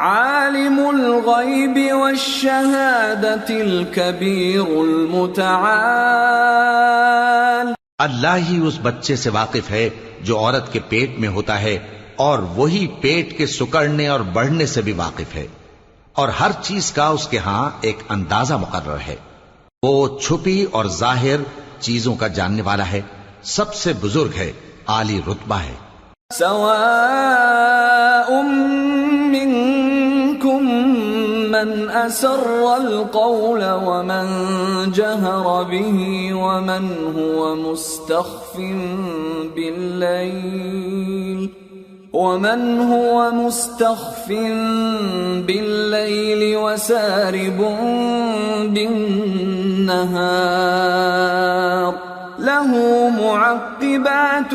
عالم الغيب والشهادة الكبير المتعال۔ اللہ ہی اس بچے سے واقف ہے جو عورت کے پیٹ میں ہوتا ہے، اور وہی پیٹ کے سکڑنے اور بڑھنے سے بھی واقف ہے، اور ہر چیز کا اس کے ہاں ایک اندازہ مقرر ہے۔ وہ چھپی اور ظاہر چیزوں کا جاننے والا ہے، سب سے بزرگ ہے، عالی رتبہ ہے۔ سواء منكم من أسر القول ومن جهر به ومن هو مستخف بالليل وسارب بالنهار له معقبات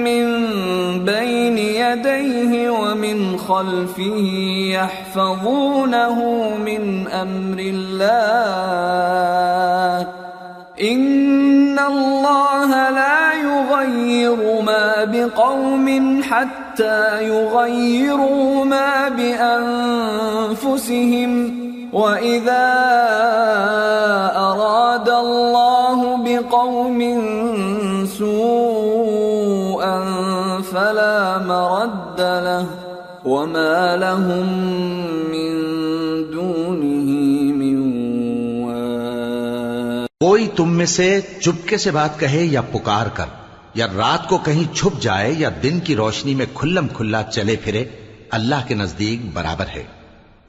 من بين يديه ومن خلفه يحفظونه من أمر الله إن الله لا يغير ما بقوم حتى يغيروا ما بأنفسهم وَإِذَا أَرَادَ اللَّهُ بِقَوْمٍ سُوءًا فَلَا مَرَدَّ لَهُ وَمَا لَهُم مِّن دُونِهِ مِن وَالٍ۔ کوئی تم میں سے چپکے سے بات کہے یا پکار کر، یا رات کو کہیں چھپ جائے یا دن کی روشنی میں کھلم کھلا چلے پھرے، اللہ کے نزدیک برابر ہے۔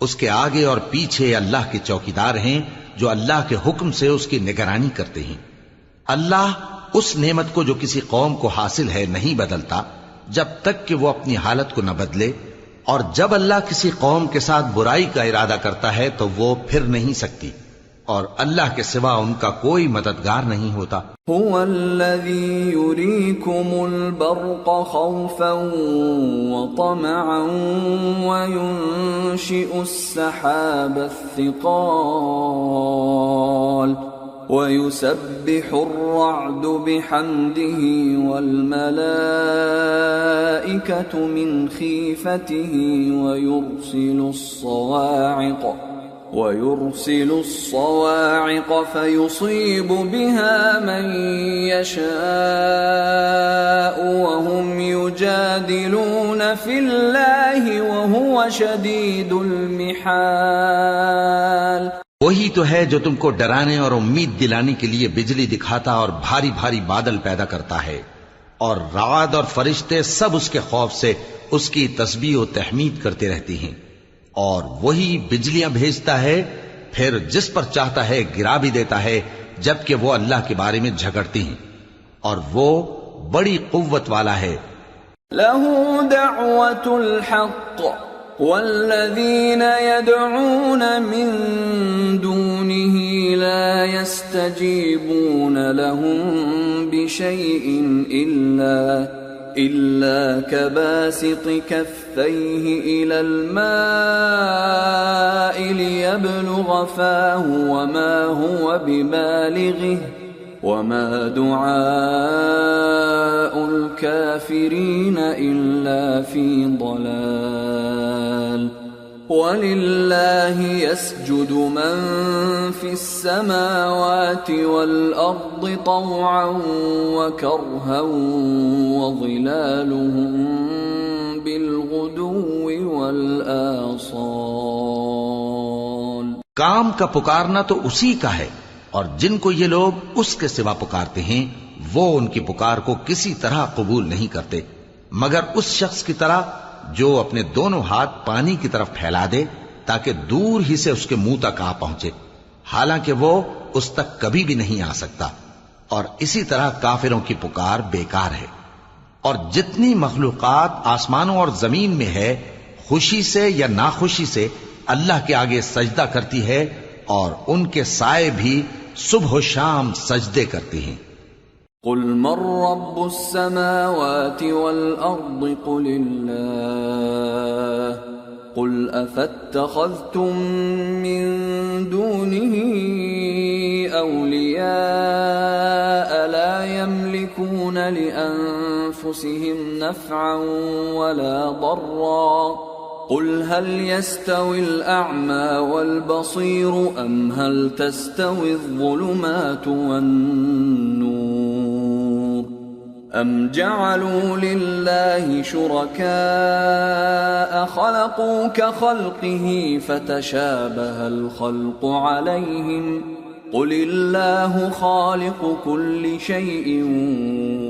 اس کے آگے اور پیچھے اللہ کے چوکیدار ہیں جو اللہ کے حکم سے اس کی نگرانی کرتے ہیں۔ اللہ اس نعمت کو جو کسی قوم کو حاصل ہے نہیں بدلتا جب تک کہ وہ اپنی حالت کو نہ بدلے، اور جب اللہ کسی قوم کے ساتھ برائی کا ارادہ کرتا ہے تو وہ پھر نہیں سکتی، اور اللہ کے سوا ان کا کوئی مددگار نہیں ہوتا۔ هو الذي يريكم البرق خوفا وطمعا وينشئ السحاب الثقال ويسبح الرعد بحمده والملائكة من خيفته ويرسل الصواعق فيصيب بها من يشاء وهم يجادلون في الله وهو شديد المحال۔ وہی تو ہے جو تم کو ڈرانے اور امید دلانے کے لیے بجلی دکھاتا اور بھاری بھاری بادل پیدا کرتا ہے، اور رعد اور فرشتے سب اس کے خوف سے اس کی تسبیح و تحمید کرتے رہتے ہیں، اور وہی بجلیاں بھیجتا ہے، پھر جس پر چاہتا ہے گرا بھی دیتا ہے، جبکہ وہ اللہ کے بارے میں جھگڑتی ہیں، اور وہ بڑی قوت والا ہے۔ لَهُ دَعْوَةُ الْحَقِّ وَالَّذِينَ يَدْعُونَ مِن دُونِهِ لَا يَسْتَجِيبُونَ لَهُم بِشَيْءٍ إِلَّا كَبَاسِطِ كَفَّيْهِ إِلَى الْمَاءِ لِيَبْلُغَ فَاهُ وَمَا هُوَ بِبَالِغِهِ وَمَا دُعَاءُ الْكَافِرِينَ إِلَّا فِي ضَلَالٍ۔ وَلِلَّهِ يَسْجُدُ مَن فِي السَّمَاوَاتِ وَالْأَرْضِ طَوْعًا وَكَرْهًا وَظِلَالُهُم بِالْغُدُوِّ وَالْآصَالِ۔ کام کا پکارنا تو اسی کا ہے، اور جن کو یہ لوگ اس کے سوا پکارتے ہیں وہ ان کی پکار کو کسی طرح قبول نہیں کرتے مگر اس شخص کی طرح جو اپنے دونوں ہاتھ پانی کی طرف پھیلا دے تاکہ دور ہی سے اس کے منہ تک آ پہنچے، حالانکہ وہ اس تک کبھی بھی نہیں آ سکتا، اور اسی طرح کافروں کی پکار بیکار ہے. اور جتنی مخلوقات آسمانوں اور زمین میں ہے خوشی سے یا ناخوشی سے اللہ کے آگے سجدہ کرتی ہے، اور ان کے سائے بھی صبح و شام سجدے کرتے ہیں. قل من رب السماوات والأرض قل الله قل أفاتخذتم من دونه أولياء لا يملكون لأنفسهم نفعا ولا ضرا قل هل يستوي الأعمى والبصير أم هل تستوي الظلمات والنور أم جعلوا لله شركاء خلقوا كخلقه فتشابه الخلق عليهم قل الله خالق كل شيء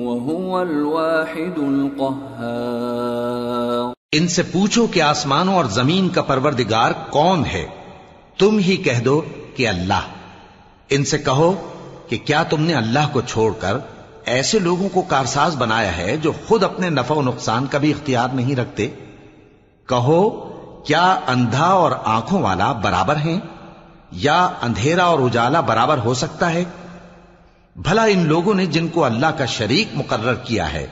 وهو الواحد القهار. ان سے پوچھو کہ آسمانوں اور زمین کا پروردگار کون ہے؟ تم ہی کہہ دو کہ اللہ. ان سے کہو کہ کیا تم نے اللہ کو چھوڑ کر ایسے لوگوں کو کارساز بنایا ہے جو خود اپنے نفع و نقصان کا بھی اختیار نہیں رکھتے؟ کہو کیا اندھا اور آنکھوں والا برابر ہیں، یا اندھیرا اور اجالا برابر ہو سکتا ہے؟ بھلا ان لوگوں نے جن کو اللہ کا شریک مقرر کیا ہے،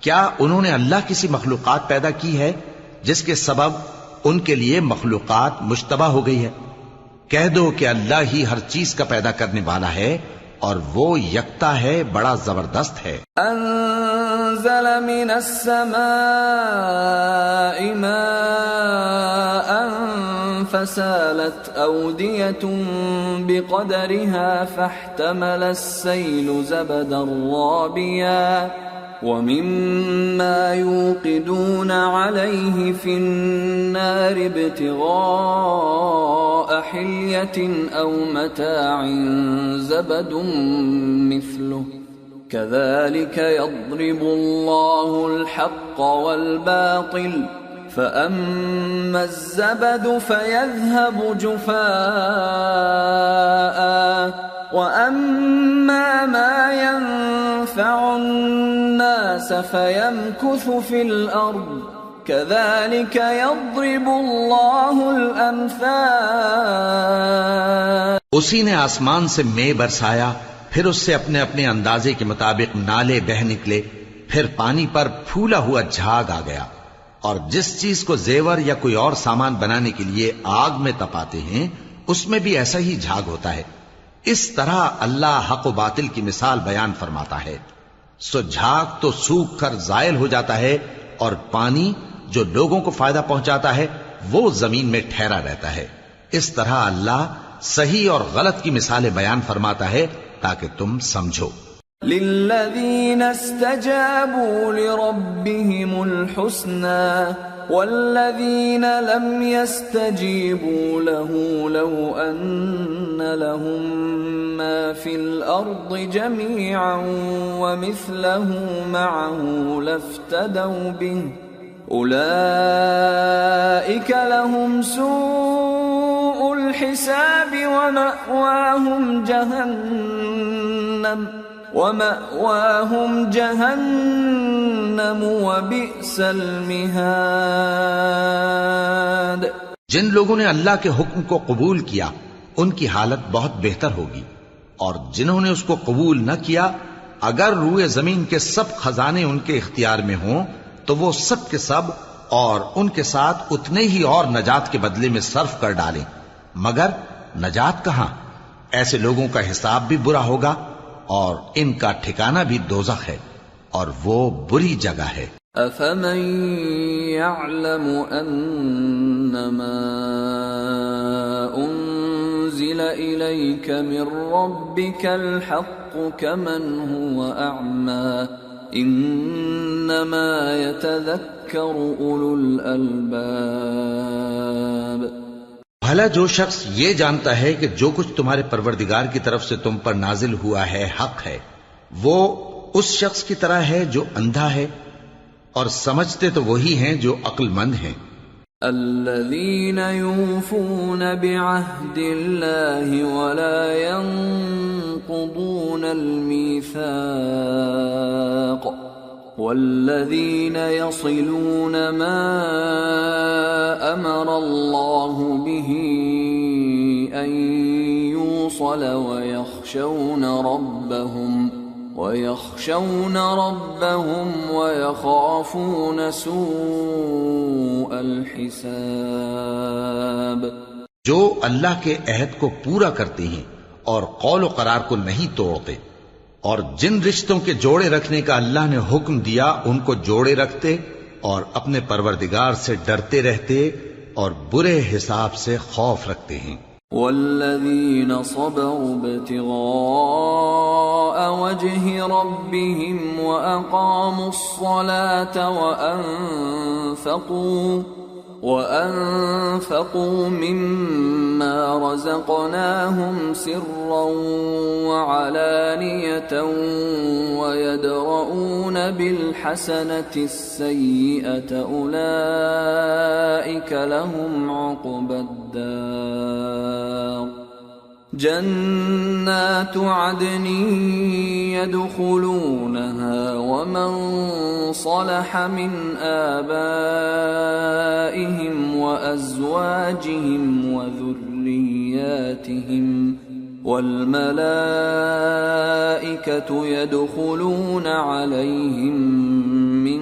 کیا انہوں نے اللہ کسی مخلوقات پیدا کی ہے جس کے سبب ان کے لیے مخلوقات مشتبہ ہو گئی ہے؟ کہہ دو کہ اللہ ہی ہر چیز کا پیدا کرنے والا ہے، اور وہ یکتا ہے، بڑا زبردست ہے. انزل من السماء ماء فسالت أودية بقدرها فاحتمل السيل زبدا رابيا ومما يوقدون عليه في النار ابتغاء حلية أو متاع زبد مثله كذلك يضرب الله الحق والباطل فأما الزبد فيذهب جفاء وأما ما ينفع الناس فيمكث في الأرض كذلك يضرب الله الأمثال. اسی نے آسمان سے مے برسایا، پھر اس سے اپنے اپنے اندازے کے مطابق نالے بہہ نکلے، پھر پانی پر پھولا ہوا جھاگ آ گیا. اور جس چیز کو زیور یا کوئی اور سامان بنانے کے لیے آگ میں تپاتے ہیں اس میں بھی ایسا ہی جھاگ ہوتا ہے. اس طرح اللہ حق و باطل کی مثال بیان فرماتا ہے. سو جھاگ تو سوکھ کر زائل ہو جاتا ہے، اور پانی جو لوگوں کو فائدہ پہنچاتا ہے وہ زمین میں ٹھہرا رہتا ہے. اس طرح اللہ صحیح اور غلط کی مثالیں بیان فرماتا ہے تاکہ تم سمجھو. للذين استجابوا لربهم الحسنى والذين لم يستجيبوا له لو أن لهم ما في الأرض جميعا ومثله معه لافتدوا به أولئك لهم سوء الحساب ومأواهم جہنم وبئس المہاد. جن لوگوں نے اللہ کے حکم کو قبول کیا ان کی حالت بہت بہتر ہوگی، اور جنہوں نے اس کو قبول نہ کیا اگر روئے زمین کے سب خزانے ان کے اختیار میں ہوں تو وہ سب کے سب اور ان کے ساتھ اتنے ہی اور نجات کے بدلے میں صرف کر ڈالیں، مگر نجات کہاں؟ ایسے لوگوں کا حساب بھی برا ہوگا اور ان کا ٹھکانہ بھی دوزخ ہے، اور وہ بری جگہ ہے. افمن يعلم انما انزل اليك من ربك الحق كمن هو اعمى انما يتذكر اولو الالباب. بھلا جو شخص یہ جانتا ہے کہ جو کچھ تمہارے پروردگار کی طرف سے تم پر نازل ہوا ہے حق ہے، وہ اس شخص کی طرح ہے جو اندھا ہے، اور سمجھتے تو وہی ہیں جو عقل مند ہیں. الذين يوفون بعهد الله ولا ينقضون الميثاق والذين يصلون ما أمر الله به أن يوصل ويخشون ربهم ويخافون سوء الحساب. جو اللہ کے عہد کو پورا کرتے ہیں اور قول و قرار کو نہیں توڑتے، اور جن رشتوں کے جوڑے رکھنے کا اللہ نے حکم دیا ان کو جوڑے رکھتے اور اپنے پروردگار سے ڈرتے رہتے اور برے حساب سے خوف رکھتے ہیں. والذین صبروا ابتغاء وجه ربهم وأقاموا الصلاة وأنفقوا مما رزقناهم سرا وعلانية ويدرؤون بالحسنة السيئة أولئك لهم عقبى الدار. جنات عدن يدخلونها ومن صلح من آبائهم وأزواجهم وذرياتهم والملائكة يدخلون عليهم من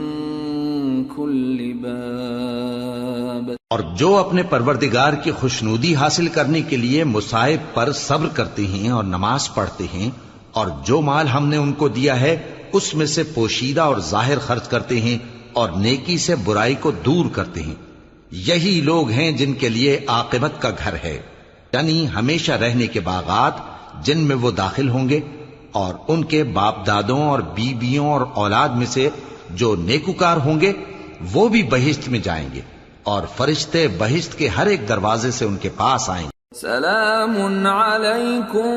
كل باب. اور جو اپنے پروردگار کی خوشنودی حاصل کرنے کے لیے مصائب پر صبر کرتے ہیں اور نماز پڑھتے ہیں، اور جو مال ہم نے ان کو دیا ہے اس میں سے پوشیدہ اور ظاہر خرچ کرتے ہیں اور نیکی سے برائی کو دور کرتے ہیں، یہی لوگ ہیں جن کے لیے عاقبت کا گھر ہے، یعنی ہمیشہ رہنے کے باغات جن میں وہ داخل ہوں گے، اور ان کے باپ دادوں اور بیویوں اور اولاد میں سے جو نیکوکار ہوں گے وہ بھی بہشت میں جائیں گے، اور فرشتے بہشت کے ہر ایک دروازے سے ان کے پاس آئیں گے. سلام علیکم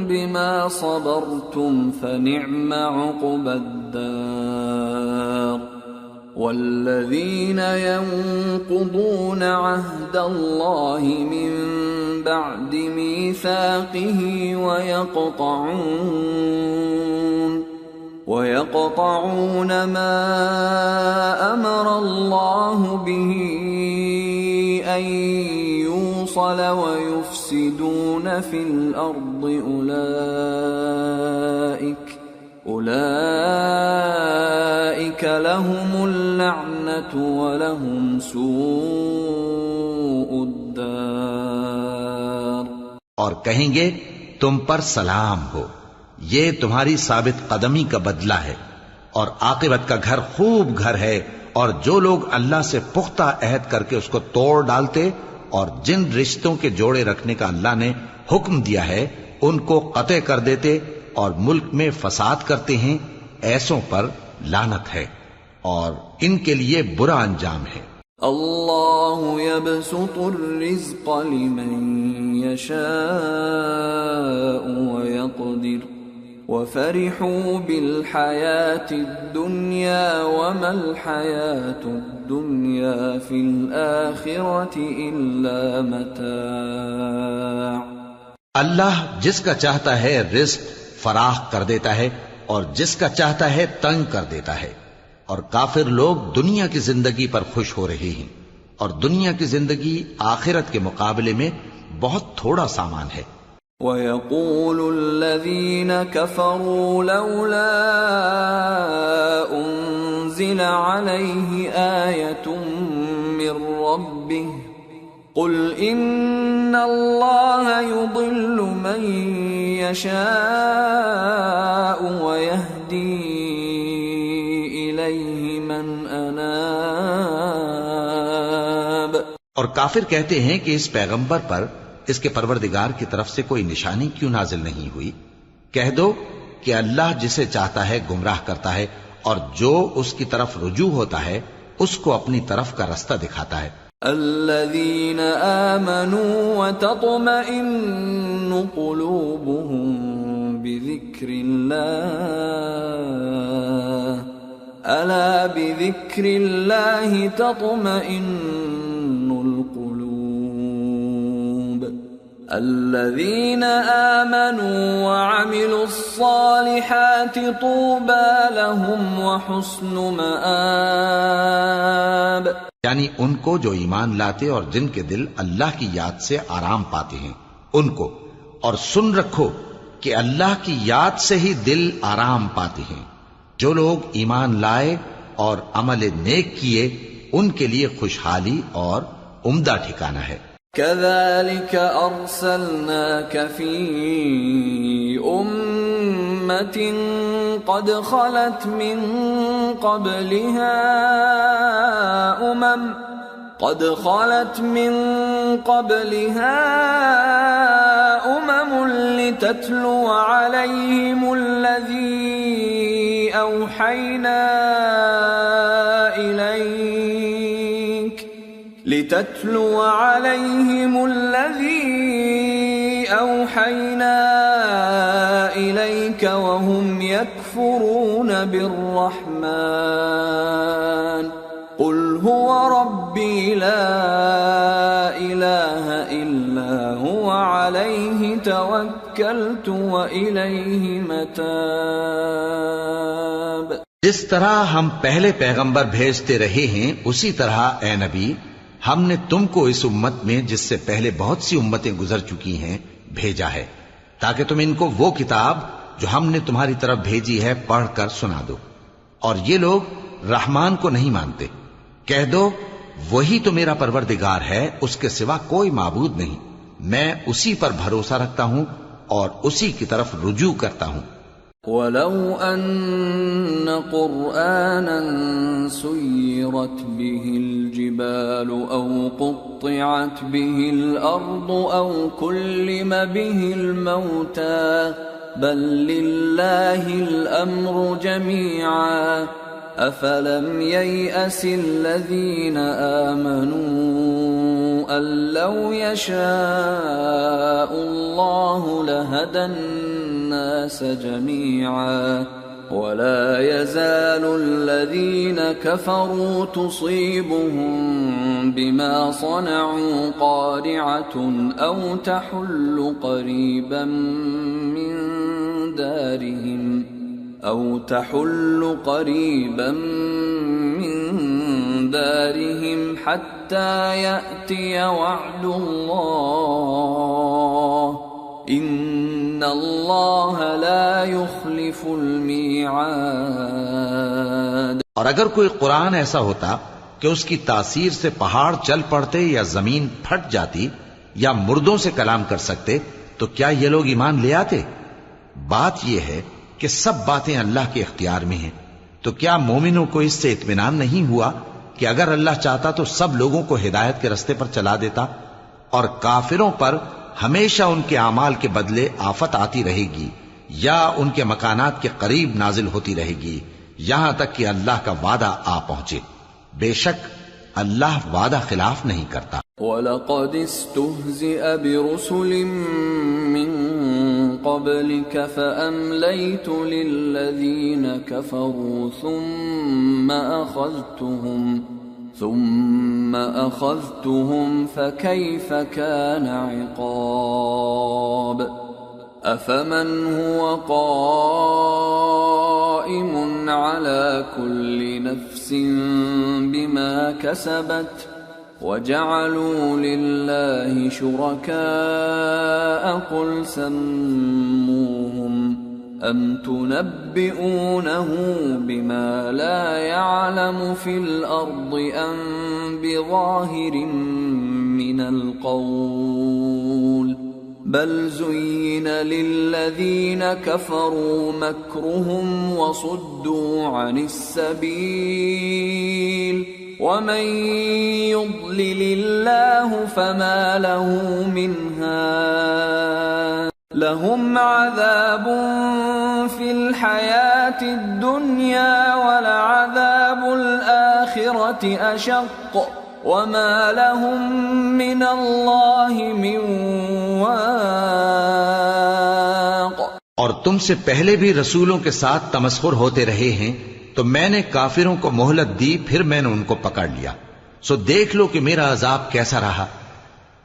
بما صبرتم فنعم عقبى الدار. والذین ينقضون عهد الله من بعد ميثاقه ويقطعون ما أمر الله به أن يوصل ويفسدون في الأرض أولئك لهم اللعنة ولهم سوء الدار. اور کہیں گے تم پر سلام ہو، یہ تمہاری ثابت قدمی کا بدلہ ہے، اور عاقبت کا گھر خوب گھر ہے. اور جو لوگ اللہ سے پختہ عہد کر کے اس کو توڑ ڈالتے اور جن رشتوں کے جوڑے رکھنے کا اللہ نے حکم دیا ہے ان کو قطع کر دیتے اور ملک میں فساد کرتے ہیں، ایسوں پر لعنت ہے اور ان کے لیے برا انجام ہے. اللہ يبسط الرزق لمن يشاء ويقدر وفرحوا بالحياة الدنيا وما الحياة الدنيا في الآخرة إلا متاع. اللہ جس کا چاہتا ہے رزق فراخ کر دیتا ہے اور جس کا چاہتا ہے تنگ کر دیتا ہے، اور کافر لوگ دنیا کی زندگی پر خوش ہو رہے ہیں، اور دنیا کی زندگی آخرت کے مقابلے میں بہت تھوڑا سامان ہے. وَيَقُولُ الَّذِينَ كَفَرُوا لَوْلَا أُنزِلَ عَلَيْهِ آيَةٌ مِّن رَّبِّهِ قُلْ إِنَّ اللَّهَ يُضِلُّ مَن يَشَاءُ وَيَهْدِي إِلَيْهِ مَنْ أَنَابَ. اور کافر کہتے ہیں کہ اس پیغمبر پر اس کے پروردگار کی طرف سے کوئی نشانی کیوں نازل نہیں ہوئی؟ کہہ دو کہ اللہ جسے چاہتا ہے گمراہ کرتا ہے، اور جو اس کی طرف رجوع ہوتا ہے اس کو اپنی طرف کا رستہ دکھاتا ہے. الذين آمنوا وتطمئن قلوبهم بذكر الله ألا بذكر الله تطمئن القلوب الذين آمنوا وعملوا الصالحات طوبى لهم وحسن مآب، یعنی ان کو جو ایمان لاتے اور جن کے دل اللہ کی یاد سے آرام پاتے ہیں ان کو، اور سن رکھو کہ اللہ کی یاد سے ہی دل آرام پاتے ہیں۔ جو لوگ ایمان لائے اور عمل نیک کیے ان کے لیے خوشحالی اور عمدہ ٹھکانہ ہے۔ كذلك أرسلناك في أمة قد خلت من قبلها أمم لتتلو عليهم الذي أوحينا إليك وهم يكفرون بالرحمن قل هو ربي لا إله إلا هو عليه توكلت وإليه متاب۔ جس طرح ہم پہلے پیغمبر بھیجتے رہے ہیں اسی طرح اے نبی ہم نے تم کو اس امت میں جس سے پہلے بہت سی امتیں گزر چکی ہیں بھیجا ہے تاکہ تم ان کو وہ کتاب جو ہم نے تمہاری طرف بھیجی ہے پڑھ کر سنا دو، اور یہ لوگ رحمان کو نہیں مانتے۔ کہہ دو وہی تو میرا پروردگار ہے، اس کے سوا کوئی معبود نہیں، میں اسی پر بھروسہ رکھتا ہوں اور اسی کی طرف رجوع کرتا ہوں۔ وَلَوْ أَنَّ قُرْآنًا سُيِّرَتْ بِهِ الْجِبَالُ أَوْ قُطِّعَتْ بِهِ الْأَرْضُ أَوْ كُلِّمَ بِهِ الْمَوْتَى بَل لِّلَّهِ الْأَمْرُ جَمِيعًا أَفَلَمْ يَيْأَسِ الَّذِينَ آمَنُوا أَن لَّوْ يَشَاءُ اللَّهُ لَهَدَى النَّاسَ جَمِيعًا وَلَا يَزَالُ الَّذِينَ كَفَرُوا تُصِيبُهُم بِمَا صَنَعُوا قَارِعَةٌ أَوْ تَحُلُّ قَرِيبًا من دارهم حتى يأتي وعد الله إن الله لا يخلف الميعاد۔ اور اگر کوئی قرآن ایسا ہوتا کہ اس کی تاثیر سے پہاڑ چل پڑتے یا زمین پھٹ جاتی یا مردوں سے کلام کر سکتے تو کیا یہ لوگ ایمان لے آتے؟ بات یہ ہے کہ سب باتیں اللہ کے اختیار میں ہیں، تو کیا مومنوں کو اس سے اطمینان نہیں ہوا کہ اگر اللہ چاہتا تو سب لوگوں کو ہدایت کے رستے پر چلا دیتا؟ اور کافروں پر ہمیشہ ان کے اعمال کے بدلے آفت آتی رہے گی یا ان کے مکانات کے قریب نازل ہوتی رہے گی یہاں تک کہ اللہ کا وعدہ آ پہنچے۔ بے شک اللہ وعدہ خلاف نہیں کرتا۔ وَلَقَدِ اسْتُهْزِئَ بِرُسُلٍ مِّن قَبْلِكَ فَأَمْلَيْتُ لِلَّذِينَ كَفَرُوا ثُمَّ أَخَذْتُهُمْ فَكَيْفَ كَانَ عِقَابِ أَفَمَنْ هُوَ قَائِمٌ عَلَى كُلِّ نَفْسٍ بِمَا كَسَبَتْ وَجَعَلُوا لِلَّهِ شُرَكَاءَ قُلْ سَمُّوهُمْ أَمْ تُنَبِّئُونَهُ بِمَا لَا يَعْلَمُ فِي الْأَرْضِ أَمْ بِظَاهِرٍ مِّنَ الْقَوْلِ بَلْ زُيِّنَ لِلَّذِينَ كَفَرُوا مَكْرُهُمْ وَصُدُّوا عَنِ السَّبِيلِ وَمَن يُضْلِلِ اللَّهُ فَمَا لَهُ مِنْ هَادٍ لَهُمْ عَذَابٌ فِي الْحَيَاةِ الدُّنْيَا وَلَعَذَابُ الْآخِرَةِ أَشَقُّ وَمَا لَهُم مِّنَ اللَّهِ مِن وَاقٍ۔ اور تم سے پہلے بھی رسولوں کے ساتھ تمسخر ہوتے رہے ہیں تو میں نے کافروں کو مہلت دی، پھر میں نے ان کو پکڑ لیا، سو دیکھ لو کہ میرا عذاب کیسا رہا۔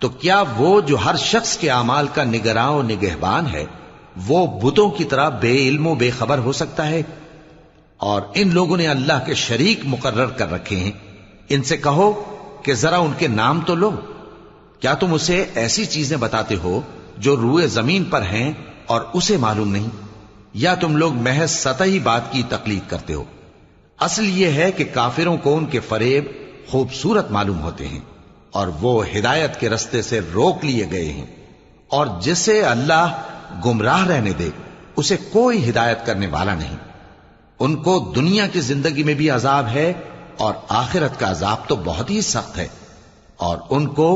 تو کیا وہ جو ہر شخص کے اعمال کا نگراں و نگہبان ہے وہ بتوں کی طرح بے علم و بے خبر ہو سکتا ہے؟ اور ان لوگوں نے اللہ کے شریک مقرر کر رکھے ہیں. ان سے کہو کہ ذرا ان کے نام تو لو. کیا تم اسے ایسی چیزیں بتاتے ہو جو روئے زمین پر ہیں اور اسے معلوم نہیں؟ یا تم لوگ محض سطحی بات کی تقلید کرتے ہو؟ اصل یہ ہے کہ کافروں کو ان کے فریب خوبصورت معلوم ہوتے ہیں اور وہ ہدایت کے رستے سے روک لیے گئے ہیں، اور جسے اللہ گمراہ رہنے دے اسے کوئی ہدایت کرنے والا نہیں. ان کو دنیا کی زندگی میں بھی عذاب ہے اور آخرت کا عذاب تو بہت ہی سخت ہے، اور ان کو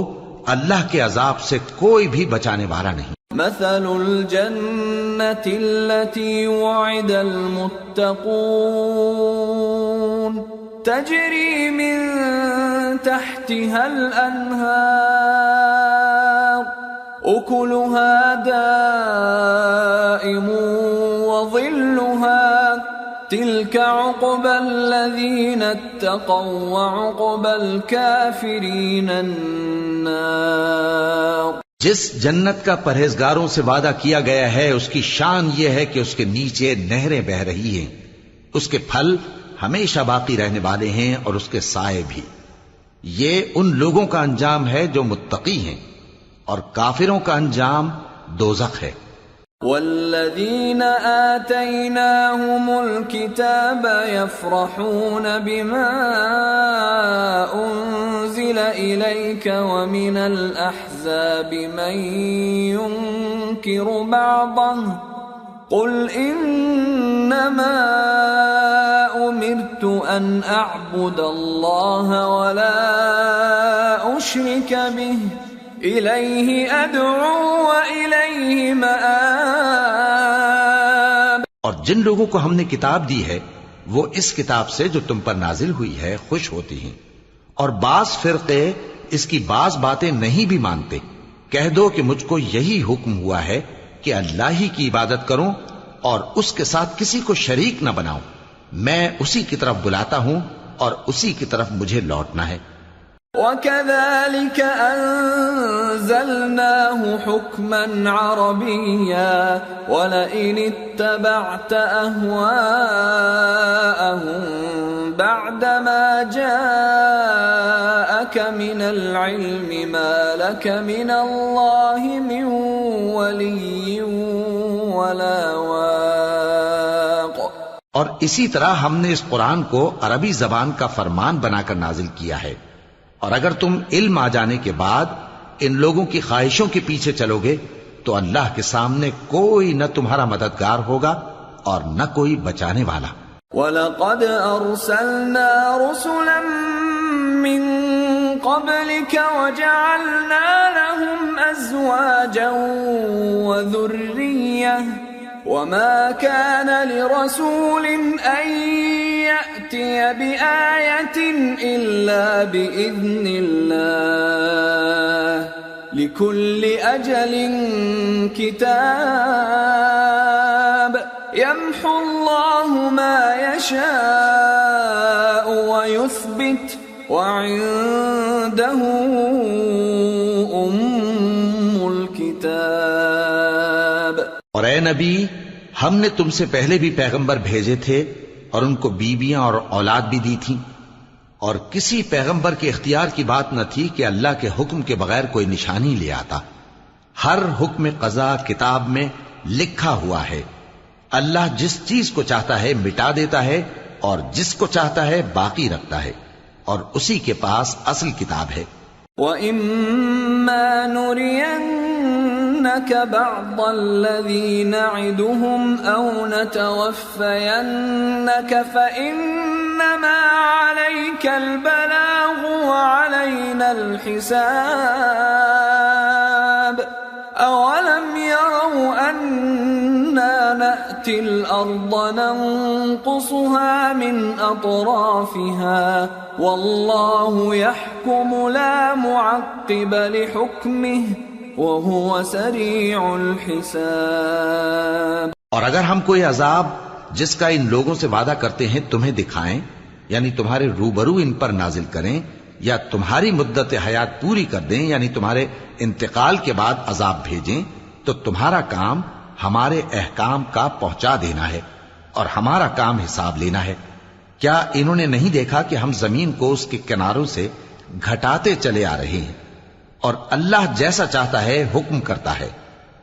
اللہ کے عذاب سے کوئی بھی بچانے والا نہیں. مثل الجنة التي وعد المتقون تجري من تحتها الأنهار أكلها دائم وظلها تلك عقبى الذين اتقوا وعقبى الكافرين النار. جس جنت کا پرہیزگاروں سے وعدہ کیا گیا ہے اس کی شان یہ ہے کہ اس کے نیچے نہریں بہ رہی ہیں، اس کے پھل ہمیشہ باقی رہنے والے ہیں اور اس کے سائے بھی. یہ ان لوگوں کا انجام ہے جو متقی ہیں، اور کافروں کا انجام دوزخ ہے. والذين آتيناهم الكتاب يفرحون بما أنزل إليك ومن الأحزاب من ينكر بعضه قل إنما أمرت أن أعبد الله ولا أشرك به إليه أدعو وإليه مآب. اور جن لوگوں کو ہم نے کتاب دی ہے وہ اس کتاب سے جو تم پر نازل ہوئی ہے خوش ہوتی ہیں، اور بعض فرقے اس کی بعض باتیں نہیں بھی مانتے. کہہ دو کہ مجھ کو یہی حکم ہوا ہے کہ اللہ ہی کی عبادت کروں اور اس کے ساتھ کسی کو شریک نہ بناؤں. میں اسی کی طرف بلاتا ہوں اور اسی کی طرف مجھے لوٹنا ہے. وَكَذَلِكَ أَنزَلْنَاهُ حُكْمًا عَرَبِيًّا وَلَئِنِ اتَّبَعْتَ أَهْوَاءَهُمْ بَعْدَمَا جَاءَكَ مِنَ الْعِلْمِ مَا لَكَ مِنَ اللَّهِ مِنْ وَلِيٍّ وَلَا وَاقٍ. اور اسی طرح ہم نے اس قرآن کو عربی زبان کا فرمان بنا کر نازل کیا ہے، اور اگر تم علم آ جانے کے بعد ان لوگوں کی خواہشوں کے پیچھے چلو گے تو اللہ کے سامنے کوئی نہ تمہارا مددگار ہوگا اور نہ کوئی بچانے والا. وَلَقَدْ أَرْسَلْنَا رُسُلًا مِّن قَبْلِكَ وَجَعَلْنَا لَهُمْ أَزْوَاجًا وَذُرِّيَّةً وَمَا كَانَ لِرَسُولٍ أَن يَأْتِيَ بِآيَةٍ إِلَّا بِإِذْنِ اللَّهِ لِكُلِّ أَجَلٍ كِتَابٌ يَمْحُو اللَّهُ مَا يَشَاءُ وَيُثْبِتُ وَعِندَهُ أُمُّ الْكِتَابِ. اور اے نبی، ہم نے تم سے پہلے بھی پیغمبر بھیجے تھے اور ان کو بیویاں اور اولاد بھی دی تھی، اور کسی پیغمبر کے اختیار کی بات نہ تھی کہ اللہ کے حکم کے بغیر کوئی نشانی لے آتا. ہر حکم قضا کتاب میں لکھا ہوا ہے. اللہ جس چیز کو چاہتا ہے مٹا دیتا ہے اور جس کو چاہتا ہے باقی رکھتا ہے، اور اسی کے پاس اصل کتاب ہے. وَإِمَّا نُرِيَنَّكَ بَعْضَ الَّذِي نَعِدُهُمْ أَوْ نَتَوَفَّيَنَّكَ فَإِنَّمَا عَلَيْكَ الْبَلَاغُ وَعَلَيْنَا الْحِسَابُ. أَوَلَمْ يَرَوْا أَنَّا نَأْتِي الْأَرْضَ نَنقُصُهَا مِنْ أَطْرَافِهَا وَاللَّهُ يَحْكُمُ لَا مُعَقِّبَ لِحُكْمِهِ وَهُوَ سَرِيعُ الْحِسَابِ. اور اگر ہم کوئی عذاب جس کا ان لوگوں سے وعدہ کرتے ہیں تمہیں دکھائیں، یعنی تمہارے روبرو ان پر نازل کریں، یا تمہاری مدت حیات پوری کر دیں، یعنی تمہارے انتقال کے بعد عذاب بھیجیں، تو تمہارا کام ہمارے احکام کا پہنچا دینا ہے اور ہمارا کام حساب لینا ہے۔ کیا انہوں نے نہیں دیکھا کہ ہم زمین کو اس کے کناروں سے گھٹاتے چلے آ رہے ہیں، اور اللہ جیسا چاہتا ہے حکم کرتا ہے،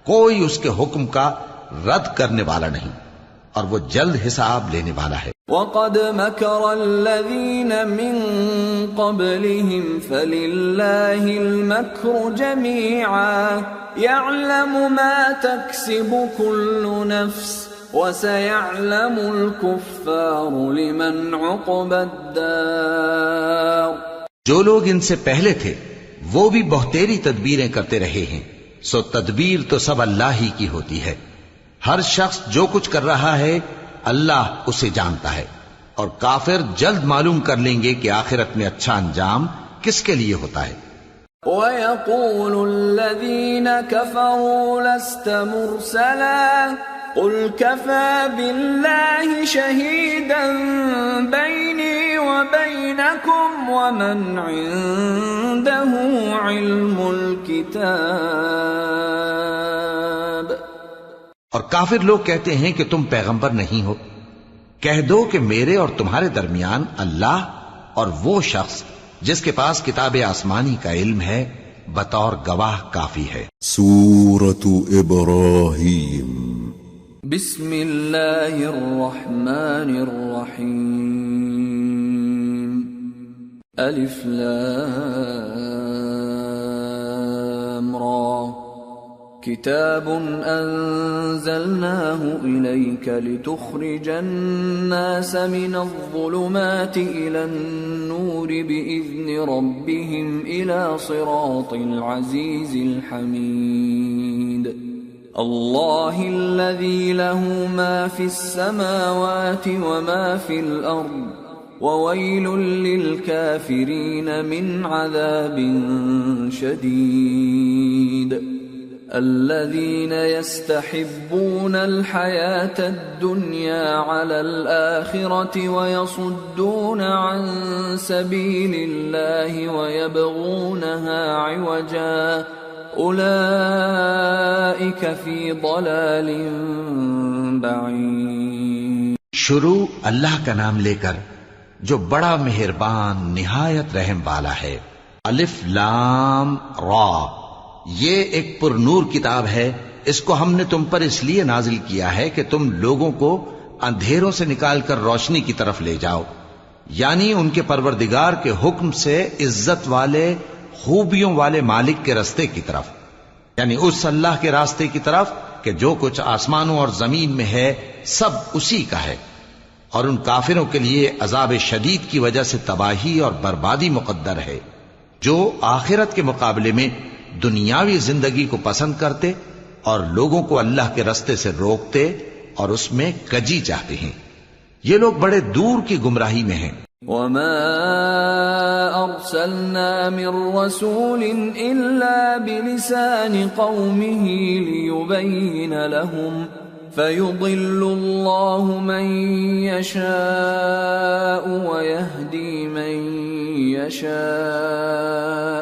کوئی اس کے حکم کا رد کرنے والا نہیں، اور وہ جلد حساب لینے والا ہے۔ وَقَدْ مَكَرَ الَّذِينَ مِن قَبْلِهِمْ فَلِلَّهِ الْمَكْرُ جَمِيعًا يَعْلَمُ مَا تَكْسِبُ كُلُّ نَفْسٍ وَسَيَعْلَمُ الْكُفَّارُ لِمَنْ عُقْبَى الدَّارِ۔ جو لوگ ان سے پہلے تھے وہ بھی بہتیری تدبیریں کرتے رہے ہیں، سو تدبیر تو سب اللہ ہی کی ہوتی ہے۔ ہر شخص جو کچھ کر رہا ہے اللہ اسے جانتا ہے، اور کافر جلد معلوم کر لیں گے کہ آخرت میں اچھا انجام کس کے لیے ہوتا ہے۔ وَيَقُولُ الَّذِينَ كَفَرُوا لَسْتَ مُرْسَلًا قُلْ كَفَى بِاللَّهِ شَهِيدًا بَيْنِي وَبَيْنَكُمْ وَمَنْ عِندَهُ عِلْمُ الْكِتَابِ۔ اور کافر لوگ کہتے ہیں کہ تم پیغمبر نہیں ہو، کہہ دو کہ میرے اور تمہارے درمیان اللہ اور وہ شخص جس کے پاس کتاب آسمانی کا علم ہے بطور گواہ کافی ہے۔ سورة ابراہیم۔ بسم اللہ الرحمن الرحیم۔ الف لام را کتاب انزلناه الیک لتخرج الناس من الظلمات الى النور باذن ربهم الى صراط العزیز الحمید۔ اللہ الذی له ما فی السماوات وما فی الارض وویل للکافرین من عذاب شدید۔ الذین یستحبون الحیاة الدنیا علی الآخرة ویصدون عن سبیل اللہ ویبغونها عوجا اولئک فی ضلال بعید۔ شروع اللہ کا نام لے کر جو بڑا مہربان نہایت رحم والا ہے۔ الف لام را، یہ ایک پر نور کتاب ہے، اس کو ہم نے تم پر اس لیے نازل کیا ہے کہ تم لوگوں کو اندھیروں سے نکال کر روشنی کی طرف لے جاؤ، یعنی ان کے پروردگار کے حکم سے عزت والے خوبیوں والے مالک کے راستے کی طرف، یعنی اس اللہ کے راستے کی طرف کہ جو کچھ آسمانوں اور زمین میں ہے سب اسی کا ہے، اور ان کافروں کے لیے عذاب شدید کی وجہ سے تباہی اور بربادی مقدر ہے، جو آخرت کے مقابلے میں دنیاوی زندگی کو پسند کرتے اور لوگوں کو اللہ کے راستے سے روکتے اور اس میں کجی چاہتے ہیں، یہ لوگ بڑے دور کی گمراہی میں ہیں۔ وما ارسلنا من رسول الا بلسان قومه ليبين لهم فيضل الله من يشاء ويهدي من يشاء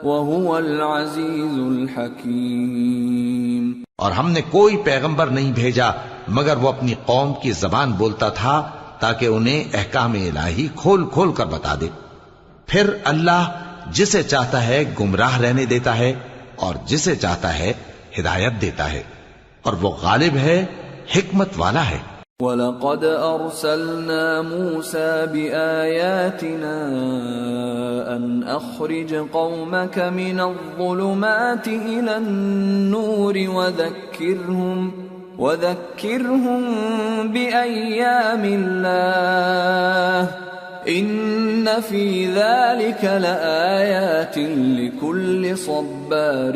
وَهُوَ الْعَزِيزُ الْحَكِيمُ۔ اور ہم نے کوئی پیغمبر نہیں بھیجا مگر وہ اپنی قوم کی زبان بولتا تھا تاکہ انہیں احکام الہی کھول کھول کر بتا دے، پھر اللہ جسے چاہتا ہے گمراہ رہنے دیتا ہے اور جسے چاہتا ہے ہدایت دیتا ہے، اور وہ غالب ہے، حکمت والا ہے۔ وَلَقَدْ أَرْسَلْنَا مُوسَى بِآيَاتِنَا أَنْ أَخْرِجْ قَوْمَكَ مِنَ الظُّلُمَاتِ إِلَى النُّورِ وَذَكِّرْهُمْ بِأَيَّامِ اللَّهِ إِنَّ فِي ذَلِكَ لَآيَاتٍ لِكُلِّ صَبَّارٍ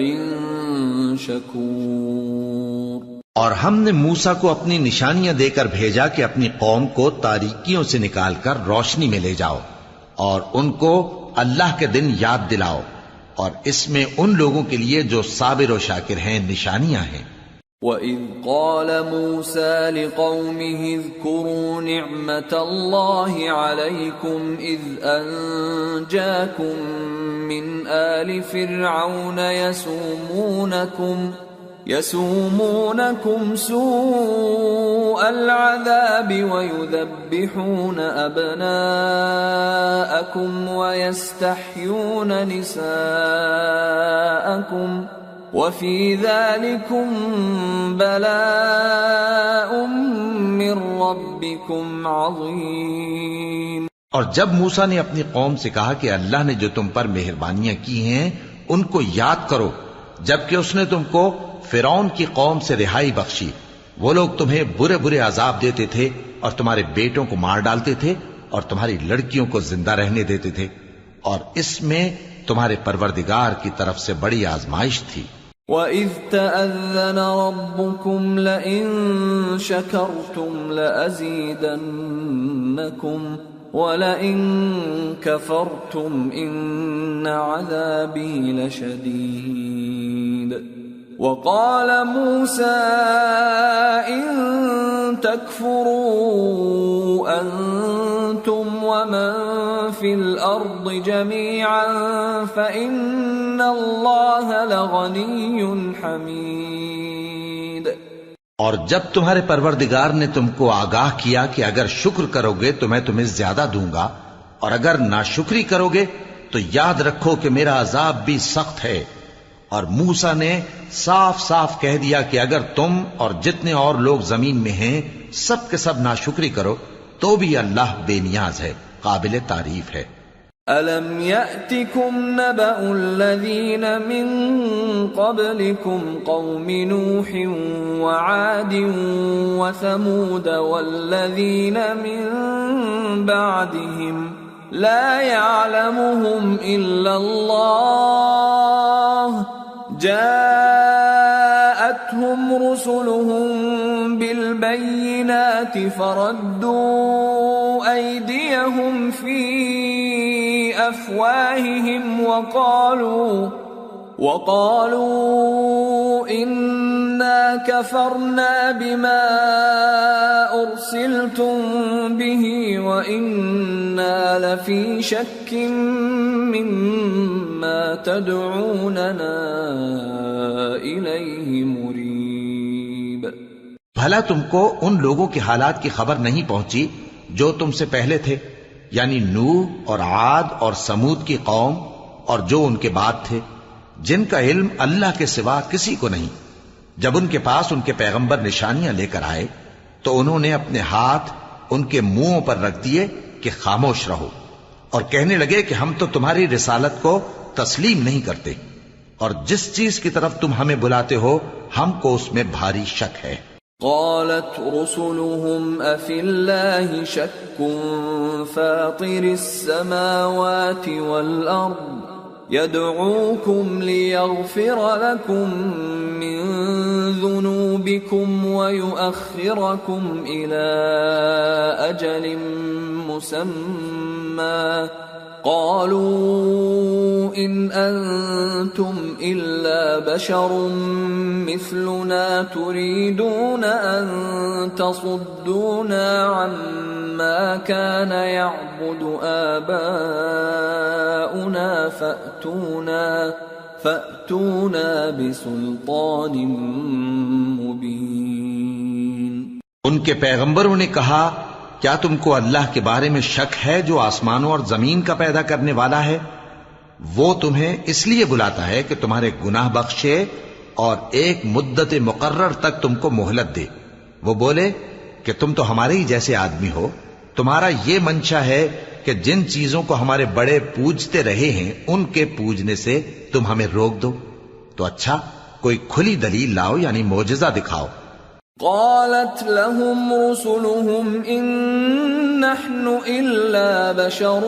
شَكُورٍ۔ اور ہم نے موسیٰ کو اپنی نشانیاں دے کر بھیجا کہ اپنی قوم کو تاریکیوں سے نکال کر روشنی میں لے جاؤ، اور ان کو اللہ کے دن یاد دلاؤ، اور اس میں ان لوگوں کے لیے جو صابر و شاکر ہیں نشانیاں ہیں۔ وَإِذْ قَالَ مُوسَى لِقَوْمِهِ اذْكُرُوا نِعْمَةَ اللَّهِ عَلَيْكُمْ إِذْ أَنْجَاكُمْ مِنْ آلِ فِرْعَوْنَ يَسُومُونَكُمْ سُوءَ الْعَذَابِ وَيُذَبِّحُونَ أَبْنَاءَكُمْ وَيَسْتَحْيُونَ نِسَاءَكُمْ وَفِي ذَلِكُمْ بَلَاءٌ مِّن رَّبِّكُمْ عَظِيمٌ۔ اور جب موسیٰ نے اپنی قوم سے کہا کہ اللہ نے جو تم پر مہربانیاں کی ہیں ان کو یاد کرو، جبکہ اس نے تم کو فرعون کی قوم سے رہائی بخشی، وہ لوگ تمہیں برے برے عذاب دیتے تھے اور تمہارے بیٹوں کو مار ڈالتے تھے اور تمہاری لڑکیوں کو زندہ رہنے دیتے تھے، اور اس میں تمہارے پروردگار کی طرف سے بڑی آزمائش تھی۔ وَإِذْ تَأَذَّنَ رَبُّكُمْ لَئِن شَكَرْتُمْ لَأَزِيدَنَّكُمْ وَلَئِن كَفَرْتُمْ إِنَّ عَذَابِي لَشَدِيدٌ۔ وَقَالَ مُوسَىٰ إِن تَكْفُرُوا أَنتُمْ وَمَن فِي الْأَرْضِ جَمِيعًا فَإِنَّ اللَّهَ لَغَنِيٌّ حَمِيدٌ۔ اور جب تمہارے پروردگار نے تم کو آگاہ کیا کہ اگر شکر کرو گے تو میں تمہیں زیادہ دوں گا، اور اگر ناشکری کرو گے تو یاد رکھو کہ میرا عذاب بھی سخت ہے۔ اور موسیٰ نے صاف صاف کہہ دیا کہ اگر تم اور جتنے اور لوگ زمین میں ہیں سب کے سب ناشکری کرو تو بھی اللہ بے نیاز ہے، قابل تعریف ہے۔ أَلَمْ يَأْتِكُمْ نَبَأُ الَّذِينَ مِنْ قَبْلِكُمْ قَوْمِ نُوحٍ وَعَادٍ وَثَمُودَ وَالَّذِينَ مِنْ بَعْدِهِمْ لَا يَعْلَمُهُمْ إِلَّا اللَّهُ جَاءَتْهُمْ رُسُلُهُم بِالْبَيِّنَاتِ فَرَدُّوا أَيْدِيَهُمْ فِي أَفْوَاهِهِمْ وَقَالُوا إِنَّا كَفَرْنَا بِمَا أُرْسِلْتُمْ بِهِ وَإِنَّا لَفِي شَكٍّ مِّمَّا تَدْعُونَنَا إِلَيْهِ مُرِيبٍ۔ بھلا تم کو ان لوگوں کے حالات کی خبر نہیں پہنچی جو تم سے پہلے تھے، یعنی نوح اور عاد اور سمود کی قوم اور جو ان کے بعد تھے، جن کا علم اللہ کے سوا کسی کو نہیں۔ جب ان کے پاس ان کے پیغمبر نشانیاں لے کر آئے تو انہوں نے اپنے ہاتھ ان کے منہوں پر رکھ دیے کہ خاموش رہو، اور کہنے لگے کہ ہم تو تمہاری رسالت کو تسلیم نہیں کرتے، اور جس چیز کی طرف تم ہمیں بلاتے ہو ہم کو اس میں بھاری شک ہے۔ قالت رسلهم أفي الله شك فاطر السماوات والأرض يدعوكم ليغفر لكم من ذنوبكم ويؤخركم إلى أجل مسمى قالوا إن أنتم إلا بشر مثلنا تريدون أن تصدونا عما كان يعبد آباؤنا فأتونا بسلطان مبين۔ ان کے پیغمبروں نے کہا کیا تم کو اللہ کے بارے میں شک ہے جو آسمانوں اور زمین کا پیدا کرنے والا ہے؟ وہ تمہیں اس لیے بلاتا ہے کہ تمہارے گناہ بخشے اور ایک مدت مقرر تک تم کو مہلت دے۔ وہ بولے کہ تم تو ہمارے ہی جیسے آدمی ہو، تمہارا یہ منشا ہے کہ جن چیزوں کو ہمارے بڑے پوجتے رہے ہیں ان کے پوجنے سے تم ہمیں روک دو، تو اچھا کوئی کھلی دلیل لاؤ، یعنی معجزہ دکھاؤ۔ قالت لهم رسلهم إن نحن إلا بشر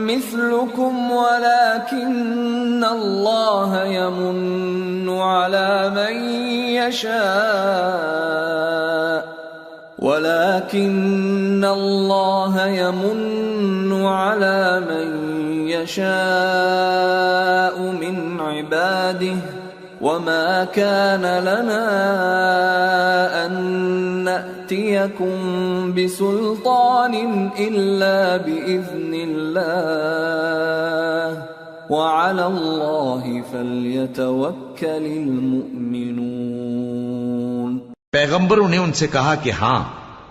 مثلكم ولكن الله يمن على من يشاء من عباده وما كان لنا أن نأتيكم بسلطان إلا بإذن الله وعلى الله فليتوكل المؤمنون۔ پیغمبروں نے ان سے کہا کہ ہاں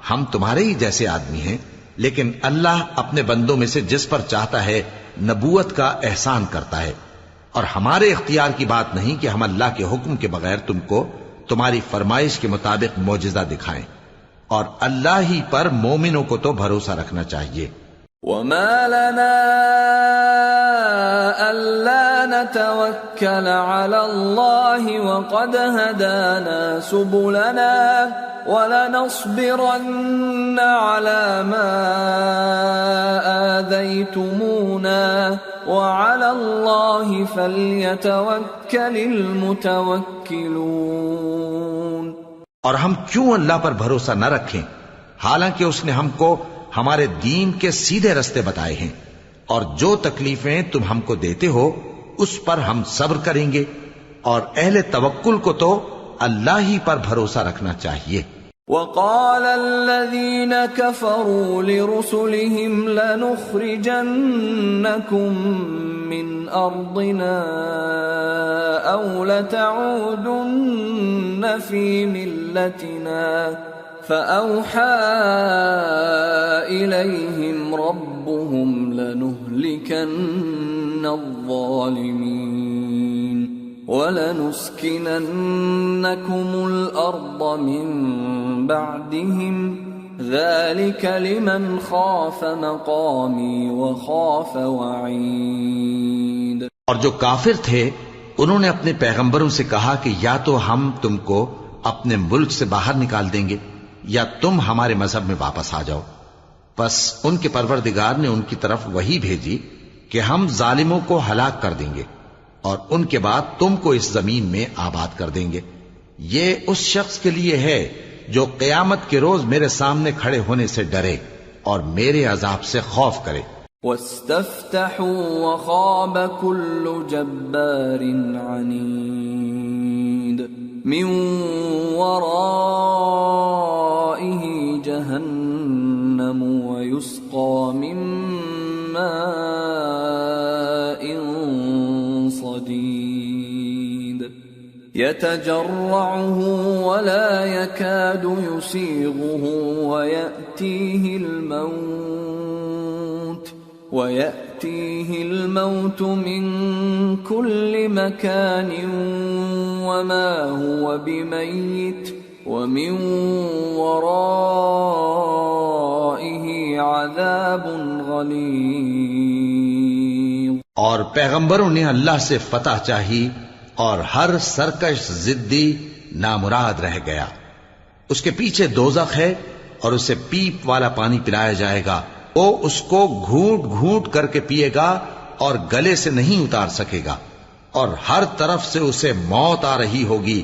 ہم تمہارے ہی جیسے آدمی ہیں، لیکن اللہ اپنے بندوں میں سے جس پر چاہتا ہے نبوت کا احسان کرتا ہے، اور ہمارے اختیار کی بات نہیں کہ ہم اللہ کے حکم کے بغیر تم کو تمہاری فرمائش کے مطابق معجزہ دکھائیں، اور اللہ ہی پر مومنوں کو تو بھروسہ رکھنا چاہیے۔ وما لنا ألا نتوكل على الله وقد هدانا سبلنا ولنصبرن على ما آذيتمونا وعلى الله فليتوكل المتوكلون۔ اور ہم کیوں اللہ پر بھروسہ نہ رکھیں حالانکہ اس نے ہم کو ہمارے دین کے سیدھے رستے بتائے ہیں، اور جو تکلیفیں تم ہم کو دیتے ہو اس پر ہم صبر کریں گے، اور اہل توکل کو تو اللہ ہی پر بھروسہ رکھنا چاہیے۔ وقال الذين كفروا لرسلهم لنخرجنكم من أرضنا أو لتعودن في ملتنا فأوحى إليهم ربهم لنهلكن الظالمين وَلَنُسْكِنَنَّكُمُ الْأَرْضَ مِنْ بَعْدِهِمْ ذَلِكَ لِمَنْ خَافَ مَقَامِي وَخَافَ وَعِيدِ۔ اور جو کافر تھے انہوں نے اپنے پیغمبروں سے کہا کہ یا تو ہم تم کو اپنے ملک سے باہر نکال دیں گے یا تم ہمارے مذہب میں واپس آ جاؤ۔ پس ان کے پروردگار نے ان کی طرف وحی بھیجی کہ ہم ظالموں کو ہلاک کر دیں گے اور ان کے بعد تم کو اس زمین میں آباد کر دیں گے۔ یہ اس شخص کے لیے ہے جو قیامت کے روز میرے سامنے کھڑے ہونے سے ڈرے اور میرے عذاب سے خوف کرے۔ وَاسْتَفْتَحُوا وَخَابَ كُلُّ جَبَّارٍ عَنِيدٍ مِّن وَرَائِهِ جَهَنَّمُ وَيُسْقَى مِن مَّاءٍ صديد يتجرعه ولا يكاد يسيغه ويأتيه الموت من كل مكان وما هو بميت ومن ورائه عذاب غليظ۔ اور پیغمبروں نے اللہ سے فتح چاہی اور ہر سرکش ضدی نامراد رہ گیا۔ اس کے پیچھے دوزخ ہے اور اسے پیپ والا پانی پلایا جائے گا، وہ اس کو گھونٹ گھونٹ کر کے پیے گا اور گلے سے نہیں اتار سکے گا، اور ہر طرف سے اسے موت آ رہی ہوگی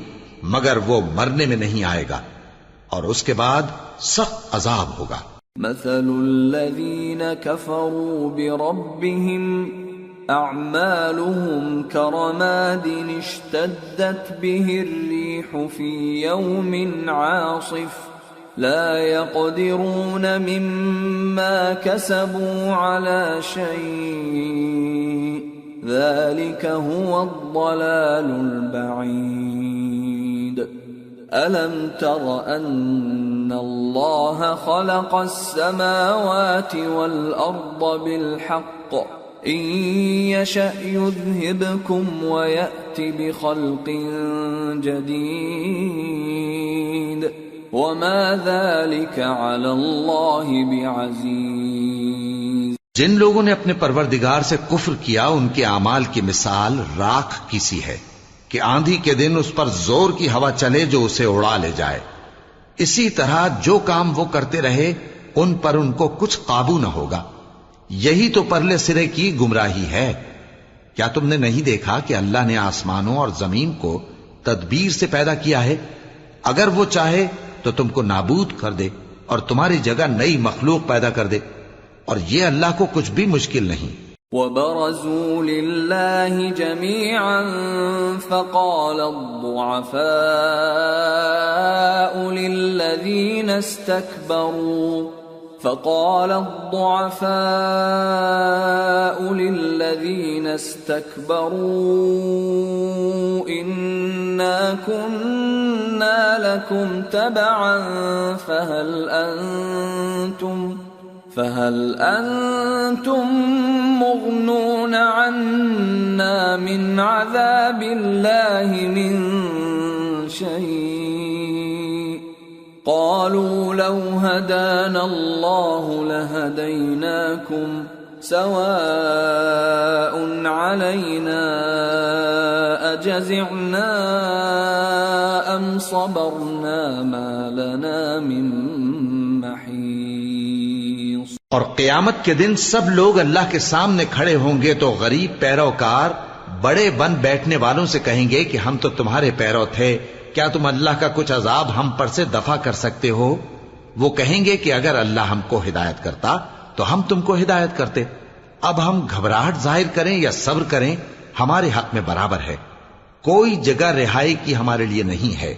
مگر وہ مرنے میں نہیں آئے گا، اور اس کے بعد سخت عذاب ہوگا۔ مثل الذين كفروا بربهم أعمالهم كرماد اشتدت به الريح في يوم عاصف لا يقدرون مما كسبوا على شيء ذلك هو الضلال البعيد۔ ألم تر أن الله خلق السماوات والأرض بالحق إن يشأ يذهبكم ويأت بخلق جديد وما ذلك على الله بعزيز۔ جن لوگوں نے اپنے پروردگار سے کفر کیا ان کے اعمال کی مثال راکھ کی سی ہے کہ آندھی کے دن اس پر زور کی ہوا چلے جو اسے اڑا لے جائے۔ اسی طرح جو کام وہ کرتے رہے ان پر ان کو کچھ قابو نہ ہوگا۔ یہی تو پرلے سرے کی گمراہی ہے۔ کیا تم نے نہیں دیکھا کہ اللہ نے آسمانوں اور زمین کو تدبیر سے پیدا کیا ہے؟ اگر وہ چاہے تو تم کو نابود کر دے اور تمہاری جگہ نئی مخلوق پیدا کر دے، اور یہ اللہ کو کچھ بھی مشکل نہیں۔ وبرزوا لله جميعا فقال الضعفاء للذين استكبروا إنا كنا لكم تبعا فهل أنتم مغنون عنا من عذاب الله من شيء قالوا لو هدانا الله لهديناكم سواء علينا أجزعنا أم صبرنا ما لنا من محيص۔ اور قیامت کے دن سب لوگ اللہ کے سامنے کھڑے ہوں گے تو غریب پیروکار بڑے بن بیٹھنے والوں سے کہیں گے کہ ہم تو تمہارے پیرو تھے، کیا تم اللہ کا کچھ عذاب ہم پر سے دفع کر سکتے ہو؟ وہ کہیں گے کہ اگر اللہ ہم کو ہدایت کرتا تو ہم تم کو ہدایت کرتے۔ اب ہم گھبراہٹ ظاہر کریں یا صبر کریں ہمارے حق میں برابر ہے، کوئی جگہ رہائی کی ہمارے لیے نہیں ہے۔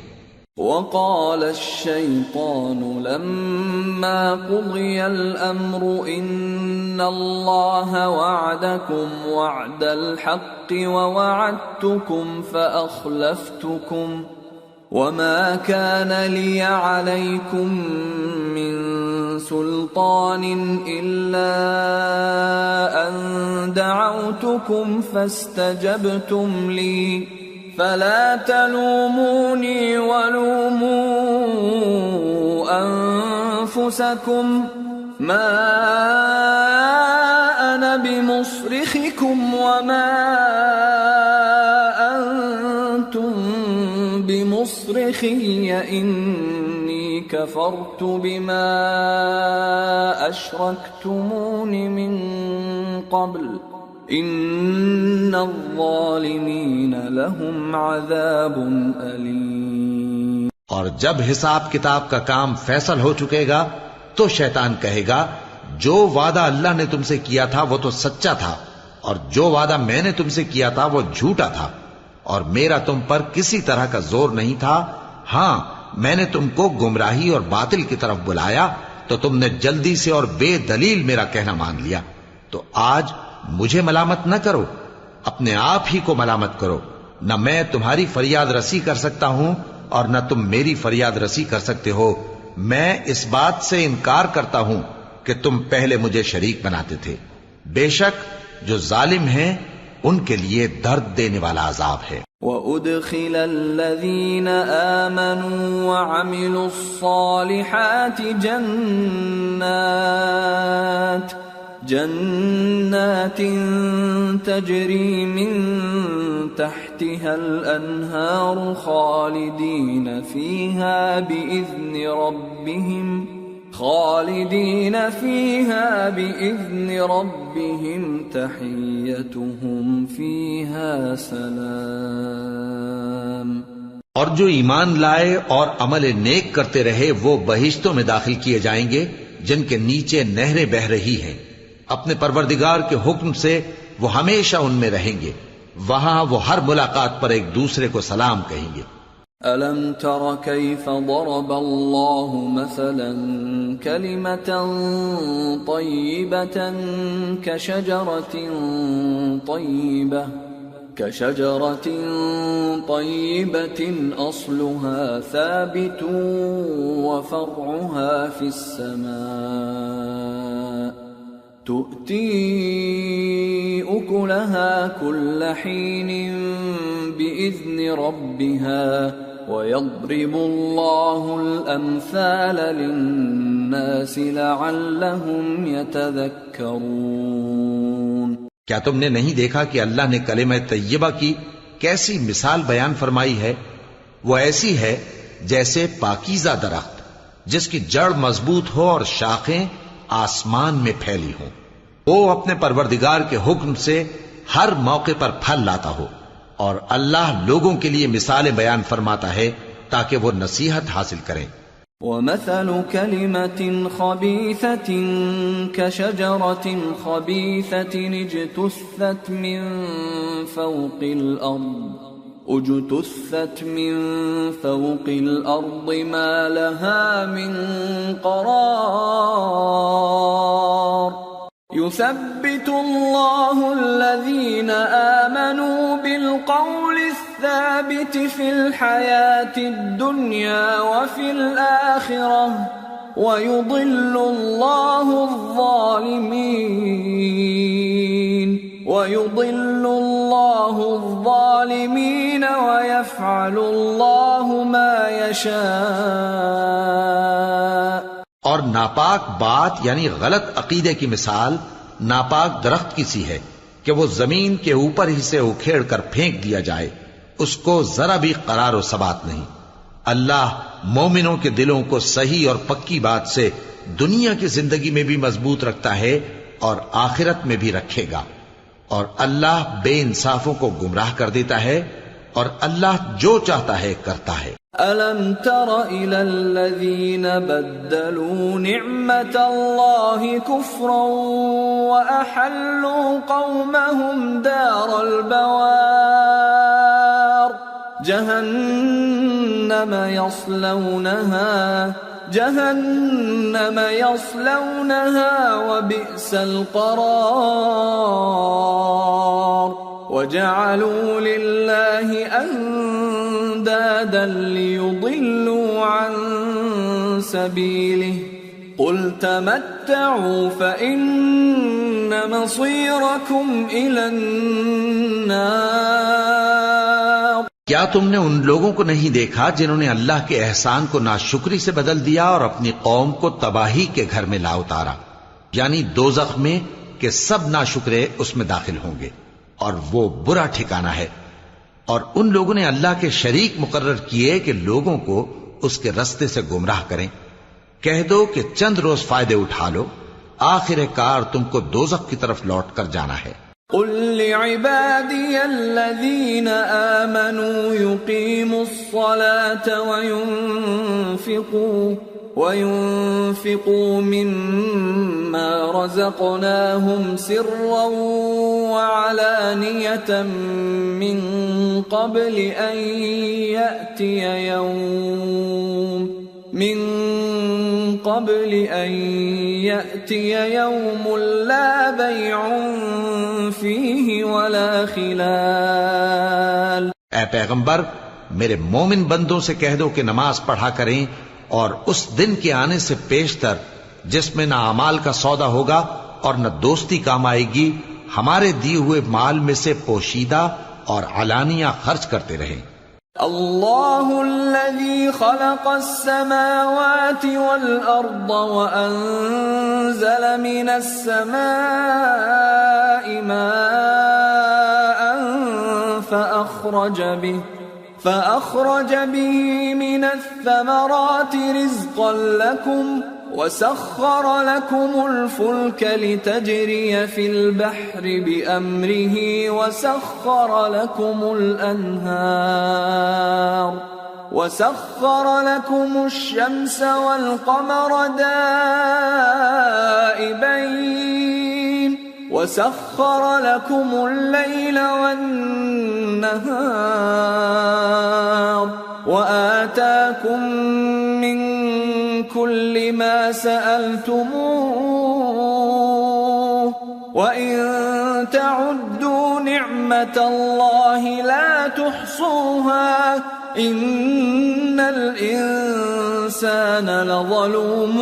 وقال الشيطان لما قضي الأمر إن الله وعدكم وعد الحق ووعدتكم فأخلفتكم وما كان لي عليكم من سلطان إلا أن دعوتكم فاستجبتم لي فلا تلوموني ولوموا أنفسكم ما أنا بمصرخكم وما أنتم بمصرخي إني كفرت بما أشركتمون من قبل ان الظالمین لهم عذاب علیم۔ اور جب حساب کتاب کا کام فیصل ہو چکے گا تو شیطان کہے گا جو وعدہ اللہ نے تم سے کیا تھا وہ تو سچا تھا اور جو وعدہ میں نے تم سے کیا تھا وہ جھوٹا تھا، اور میرا تم پر کسی طرح کا زور نہیں تھا۔ ہاں میں نے تم کو گمراہی اور باطل کی طرف بلایا تو تم نے جلدی سے اور بے دلیل میرا کہنا مان لیا، تو آج مجھے ملامت نہ کرو، اپنے آپ ہی کو ملامت کرو۔ نہ میں تمہاری فریاد رسی کر سکتا ہوں اور نہ تم میری فریاد رسی کر سکتے ہو۔ میں اس بات سے انکار کرتا ہوں کہ تم پہلے مجھے شریک بناتے تھے۔ بے شک جو ظالم ہیں ان کے لیے درد دینے والا عذاب ہے۔ وَأُدْخِلَ الَّذِينَ آمَنُوا وَعَمِلُوا الصَّالِحَاتِ جنات تجری من تحتها الانہار خالدین فیہا بإذن ربهم تحیتهم فیہا سلام۔ اور جو ایمان لائے اور عمل نیک کرتے رہے وہ بہشتوں میں داخل کیے جائیں گے جن کے نیچے نہریں بہہ رہی ہیں، اپنے پروردگار کے حکم سے وہ ہمیشہ ان میں رہیں گے، وہاں وہ ہر ملاقات پر ایک دوسرے کو سلام کہیں گے۔ أَلَمْ تَرَ كَيْفَ ضَرَبَ اللَّهُ مَثَلًا كَلِمَةً طَيِّبَةً كَشَجَرَةٍ طَيِّبَةٍ أَصْلُهَا ثَابِتٌ وَفَرْعُهَا فِي السَّمَاءِ تُؤْتِي أُكُلَهَا كُلَّ حِينٍ بِإِذْنِ رَبِّهَا وَيَضْرِبُ اللَّهُ الْأَمْثَالَ لِلنَّاسِ لَعَلَّهُمْ يَتَذَكَّرُونَ۔ کیا تم نے نہیں دیکھا کہ اللہ نے کلمہ طیبہ کی کیسی مثال بیان فرمائی ہے؟ وہ ایسی ہے جیسے پاکیزہ درخت جس کی جڑ مضبوط ہو اور شاخیں آسمان میں پھیلی ہوں، وہ اپنے پروردگار کے حکم سے ہر موقع پر پھل لاتا ہو، اور اللہ لوگوں کے لیے مثالیں بیان فرماتا ہے تاکہ وہ نصیحت حاصل کریں۔ ومثل كلمة خبيثة كشجرة خبيثة اجتثت من فوق الأرض ما لها من قرار يثبت الله الذين آمنوا بالقول الثابت في الحياة الدنيا وفي الآخرة ويضل الله الظالمين ويفعل الله ما يشاء. اور ناپاک بات یعنی غلط عقیدے کی مثال ناپاک درخت کی سی ہے کہ وہ زمین کے اوپر ہی سے اکھیڑ کر پھینک دیا جائے، اس کو ذرا بھی قرار و ثبات نہیں. اللہ مومنوں کے دلوں کو صحیح اور پکی بات سے دنیا کی زندگی میں بھی مضبوط رکھتا ہے اور آخرت میں بھی رکھے گا. اور اللہ بے انصافوں کو گمراہ کر دیتا ہے اور اللہ جو چاہتا ہے کرتا ہے. أَلَمْ تَرَ إِلَى الَّذِينَ بَدَّلُوا نِعْمَةَ اللَّهِ كُفْرًا وَأَحَلُّوا قَوْمَهُمْ دَارَ الْبَوَارِ جهنم يصلونها وبئس القرار وجعلوا لله أندادا ليضلوا عن سبيله قل تمتعوا فإن مصيركم إلى النار. کیا تم نے ان لوگوں کو نہیں دیکھا جنہوں نے اللہ کے احسان کو ناشکری سے بدل دیا اور اپنی قوم کو تباہی کے گھر میں لا اتارا، یعنی دوزخ میں کہ سب ناشکرے اس میں داخل ہوں گے اور وہ برا ٹھکانہ ہے. اور ان لوگوں نے اللہ کے شریک مقرر کیے کہ لوگوں کو اس کے رستے سے گمراہ کریں. کہہ دو کہ چند روز فائدے اٹھا لو، آخر کار تم کو دوزخ کی طرف لوٹ کر جانا ہے. قل لعبادي الذين آمنوا يقيموا الصلاة وينفقوا مما رزقناهم سرا وعلانية من قبل أن يأتي يوم لا بيع فيه ولا خلال. اے پیغمبر میرے مومن بندوں سے کہہ دو کہ نماز پڑھا کریں اور اس دن کے آنے سے پیشتر جس میں نہ اعمال کا سودا ہوگا اور نہ دوستی کام آئے گی، ہمارے دیے ہوئے مال میں سے پوشیدہ اور علانیہ خرچ کرتے رہیں. اللہ الذي خلق السماوات والأرض وأنزل من السماء ماء فأخرج به من الثمرات رزقا لكم وسخر لكم الفلك لتجري في البحر بأمره وسخر لكم الشمس والقمر دائبين وسخر لكم الليل والنهار وآتاكم من كل ما سألتموه وإن تعدوا نعمة الله لا تحصوها إن الإنسان لظلوم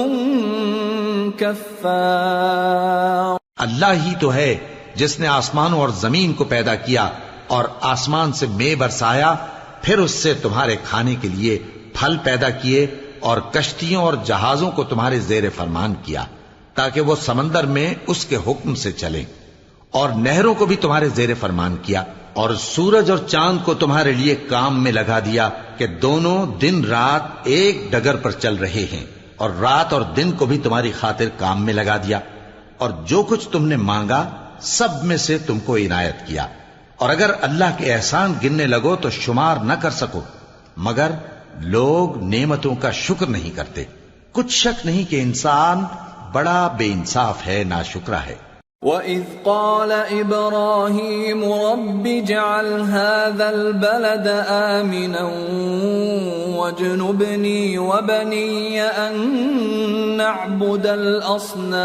كفار. اللہ ہی تو ہے جس نے آسمانوں اور زمین کو پیدا کیا اور آسمان سے مے برسایا، پھر اس سے تمہارے کھانے کے لیے پھل پیدا کیے اور کشتیوں اور جہازوں کو تمہارے زیر فرمان کیا تاکہ وہ سمندر میں اس کے حکم سے چلیں، اور نہروں کو بھی تمہارے زیر فرمان کیا، اور سورج اور چاند کو تمہارے لیے کام میں لگا دیا کہ دونوں دن رات ایک ڈگر پر چل رہے ہیں، اور رات اور دن کو بھی تمہاری خاطر کام میں لگا دیا، اور جو کچھ تم نے مانگا سب میں سے تم کو عنایت کیا. اور اگر اللہ کے احسان گننے لگو تو شمار نہ کر سکو، مگر لوگ نعمتوں کا شکر نہیں کرتے. کچھ شک نہیں کہ انسان بڑا بے انصاف ہے، ناشکرا ہے. وَإِذْ قَالَ إِبْرَاهِيمُ رَبِّ اجْعَلْ هَذَا الْبَلَدَ آمِنًا وَاجْنُبْنِي وَبَنِيَّ أَن نَّعْبُدَ الْأَصْنَامَ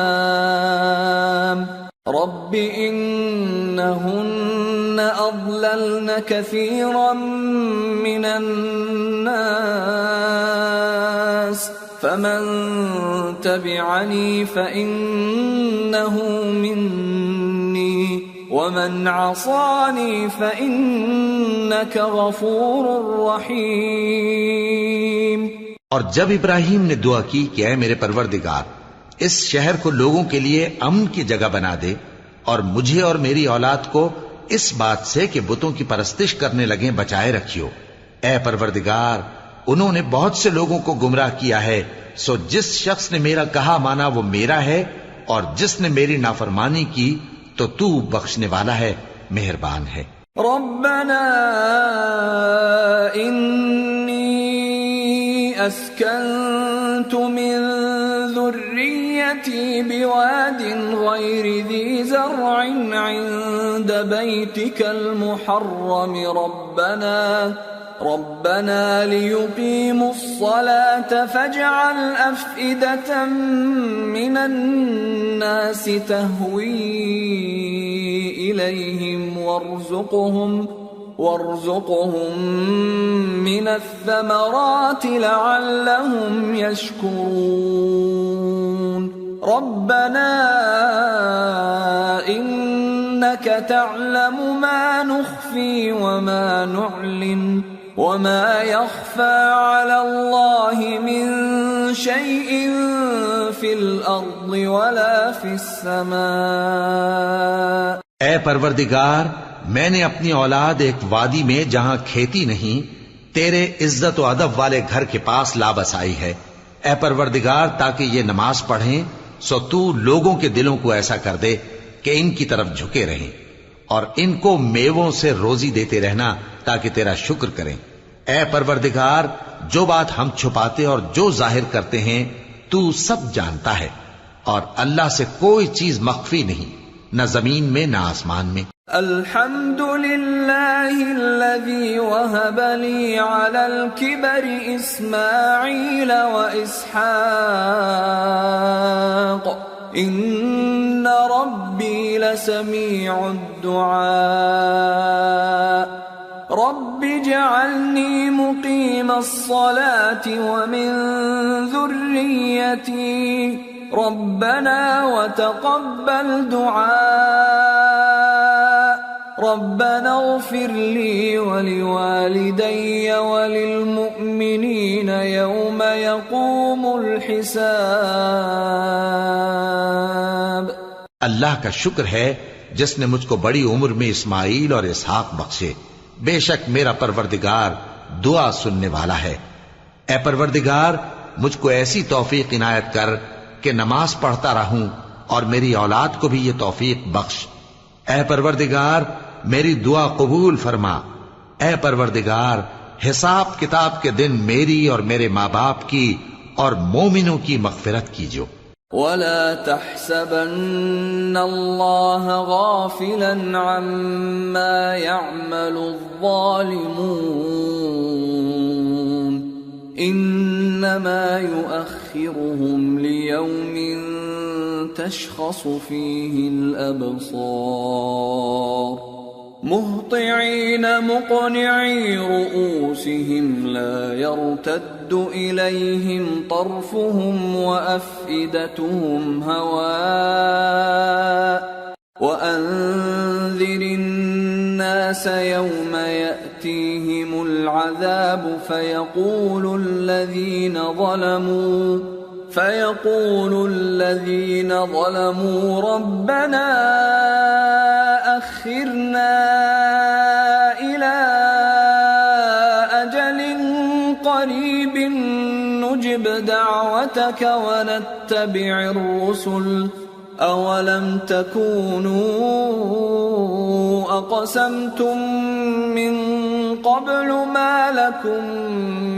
رَبِّ إِنَّهُنَّ أَضْلَلْنَ كَثِيرًا مِّنَ النَّاسِ فَمَن تَبِعَنِي فَإِنَّهُ مِنِّي وَمَنْ عَصَانِي فَإِنَّكَ غَفُورٌ رَّحِيمٌ. اور جب ابراہیم نے دعا کی کہ اے میرے پروردگار، اس شہر کو لوگوں کے لیے امن کی جگہ بنا دے اور مجھے اور میری اولاد کو اس بات سے کہ بتوں کی پرستش کرنے لگیں بچائے رکھیو. اے پروردگار، انہوں نے بہت سے لوگوں کو گمراہ کیا ہے، سو جس شخص نے میرا کہا مانا وہ میرا ہے، اور جس نے میری نافرمانی کی تو تو بخشنے والا ہے، مہربان ہے. ربنا انی اسکنت من ذریتی بواد غیر ذی زرع عند بیتک المحرم ربنا ليقيموا الصلاة فاجعل أفئدة من الناس تهوي إليهم وارزقهم من الثمرات لعلهم يشكرون. ربنا إنك تعلم ما نخفي وما نعلن وما يخفى على الله من شيء في الأرض ولا في السماء. اے پروردگار، میں نے اپنی اولاد ایک وادی میں جہاں کھیتی نہیں تیرے عزت و ادب والے گھر کے پاس لا بسائی ہے. اے پروردگار، تاکہ یہ نماز پڑھیں سو تو لوگوں کے دلوں کو ایسا کر دے کہ ان کی طرف جھکے رہیں، اور ان کو میووں سے روزی دیتے رہنا تاکہ تیرا شکر کریں. اے پروردگار، جو بات ہم چھپاتے اور جو ظاہر کرتے ہیں تو سب جانتا ہے، اور اللہ سے کوئی چیز مخفی نہیں، نہ زمین میں نہ آسمان میں. الحمد للہ الذی وہب لی علی الکبر اسماعیل و اسحاق ان ربی لسمیع الدعاء. رب اجعلنی مقیم الصلاة ومن ذریتی ربنا وتقبل دعاء. ربنا اغفر لي ولوالدي وللمؤمنين يوم يقوم الحساب. اللہ کا شکر ہے جس نے مجھ کو بڑی عمر میں اسماعیل اور اسحاق بخشے. بے شک میرا پروردگار دعا سننے والا ہے. اے پروردگار، مجھ کو ایسی توفیق عنایت کر کہ نماز پڑھتا رہوں اور میری اولاد کو بھی یہ توفیق بخش. اے پروردگار، میری دعا قبول فرما. اے پروردگار، حساب کتاب کے دن میری اور میرے ماں باپ کی اور مومنوں کی مغفرت کیجو. ولا تحسبن الله غافلا عما يعمل الظالمون انما يؤخرهم ليوم تشخص فيه الابصار مهطعين مقنعي رؤوسهم لا يرتد إليهم طرفهم وأفئدتهم هواء وأنذر الناس يوم يأتيهم العذاب فيقول الذين ظلموا ربنا أخرنا إلى أجل قريب نجب دعوتك ونتبع الرسل أولم تكونوا أقسمتم من قبل ما لكم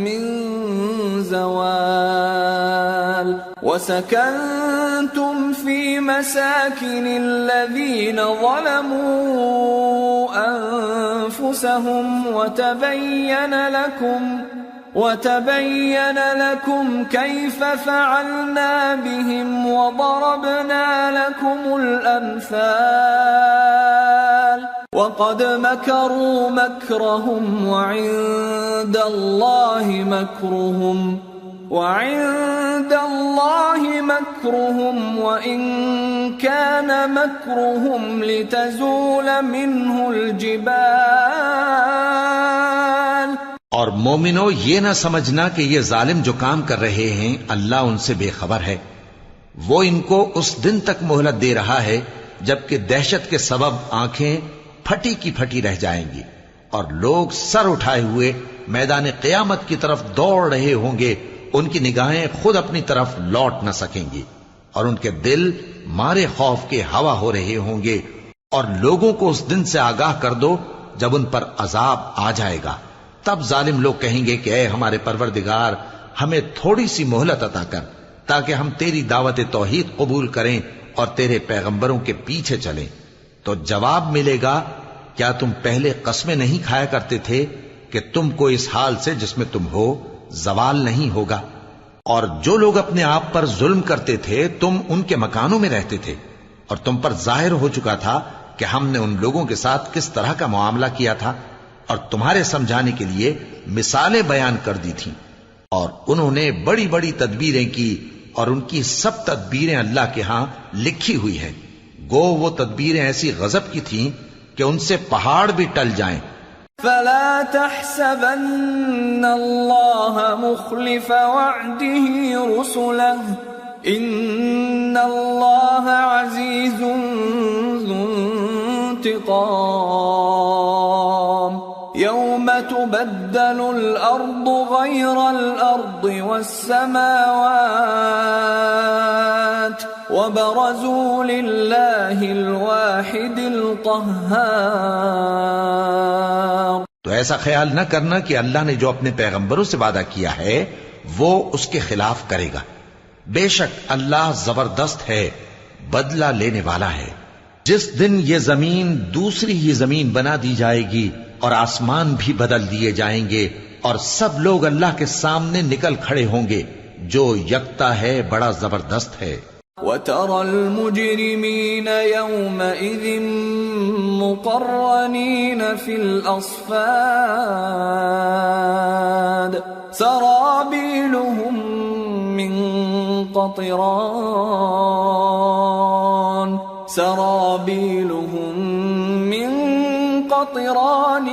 من زوال وسكنتم في مساكن الذين ظلموا أنفسهم وتبين لكم كيف فعلنا بهم وضربنا لكم الأمثال وقد مكروا مكرهم وعند الله مكرهم وإن كان مكرهم لتزول منه الجبال. اور مومنو، یہ نہ سمجھنا کہ یہ ظالم جو کام کر رہے ہیں اللہ ان سے بے خبر ہے. وہ ان کو اس دن تک مہلت دے رہا ہے جبکہ دہشت کے سبب آنکھیں پھٹی کی پھٹی رہ جائیں گی اور لوگ سر اٹھائے ہوئے میدان قیامت کی طرف دوڑ رہے ہوں گے. ان کی نگاہیں خود اپنی طرف لوٹ نہ سکیں گی اور ان کے دل مارے خوف کے ہوا ہو رہے ہوں گے. اور لوگوں کو اس دن سے آگاہ کر دو جب ان پر عذاب آ جائے گا. تب ظالم لوگ کہیں گے کہ اے ہمارے پروردگار، ہمیں تھوڑی سی مہلت عطا کر تاکہ ہم تیری دعوت توحید قبول کریں اور تیرے پیغمبروں کے پیچھے چلیں. تو جواب ملے گا، کیا تم پہلے قسمیں نہیں کھایا کرتے تھے کہ تم کو اس حال سے جس میں تم ہو زوال نہیں ہوگا؟ اور جو لوگ اپنے آپ پر ظلم کرتے تھے تم ان کے مکانوں میں رہتے تھے اور تم پر ظاہر ہو چکا تھا کہ ہم نے ان لوگوں کے ساتھ کس طرح کا معاملہ کیا تھا اور تمہارے سمجھانے کے لیے مثالیں بیان کر دی تھیں. اور انہوں نے بڑی بڑی تدبیریں کی اور ان کی سب تدبیریں اللہ کے ہاں لکھی ہوئی ہیں. گو وہ تدبیریں ایسی غضب کی تھیں کہ ان سے پہاڑ بھی ٹل جائیں. فلا تحسبن الله مخلف وعده رسله ان الله عزيز ذو انتقام يوم تبدل الأرض غير الأرض والسماوات وبرزوا لله الواحد القهار. تو ایسا خیال نہ کرنا کہ اللہ نے جو اپنے پیغمبروں سے وعدہ کیا ہے وہ اس کے خلاف کرے گا. بے شک اللہ زبردست ہے، بدلہ لینے والا ہے. جس دن یہ زمین دوسری ہی زمین بنا دی جائے گی اور آسمان بھی بدل دیے جائیں گے اور سب لوگ اللہ کے سامنے نکل کھڑے ہوں گے جو یکتا ہے، بڑا زبردست ہے. وَتَرَى الْمُجْرِمِينَ يَوْمَئِذٍ مُقَرَّنِينَ فِي الْأَصْفَادِ سَرَابِيلُهُم مِّن قَطِرَانٍ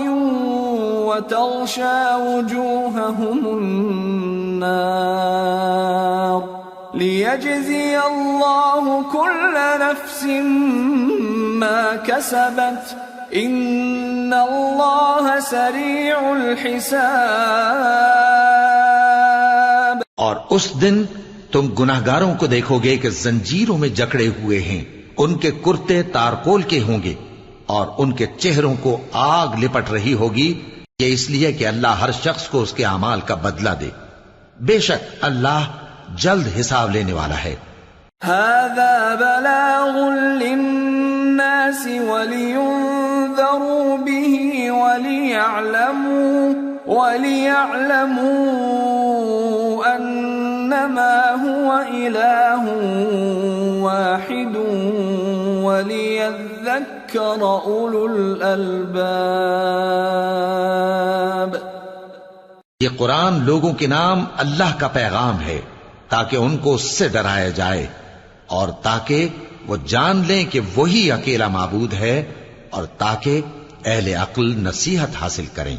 وَتَغْشَى وُجُوهَهُمُ النَّارُ لِيَجْزِيَ اللَّهُ كُلَّ نَفْسٍ مَا كَسَبَتْ إِنَّ اللَّهَ سَرِيعُ الْحِسَابِ. اور اس دن تم گناہگاروں کو دیکھو گے کہ زنجیروں میں جکڑے ہوئے ہیں، ان کے کرتے تارکول کے ہوں گے اور ان کے چہروں کو آگ لپٹ رہی ہوگی. یہ اس لیے کہ اللہ ہر شخص کو اس کے اعمال کا بدلہ دے. بے شک اللہ جلد حساب لینے والا ہے. هذا بلاغ للناس ولينذروا به وليعلموا أنما هو إله واحد وليذكر أولو الألباب. یہ قرآن لوگوں کے نام اللہ کا پیغام ہے تاکہ ان کو اس سے ڈرایا جائے اور تاکہ وہ جان لیں کہ وہی اکیلا معبود ہے اور تاکہ اہل عقل نصیحت حاصل کریں.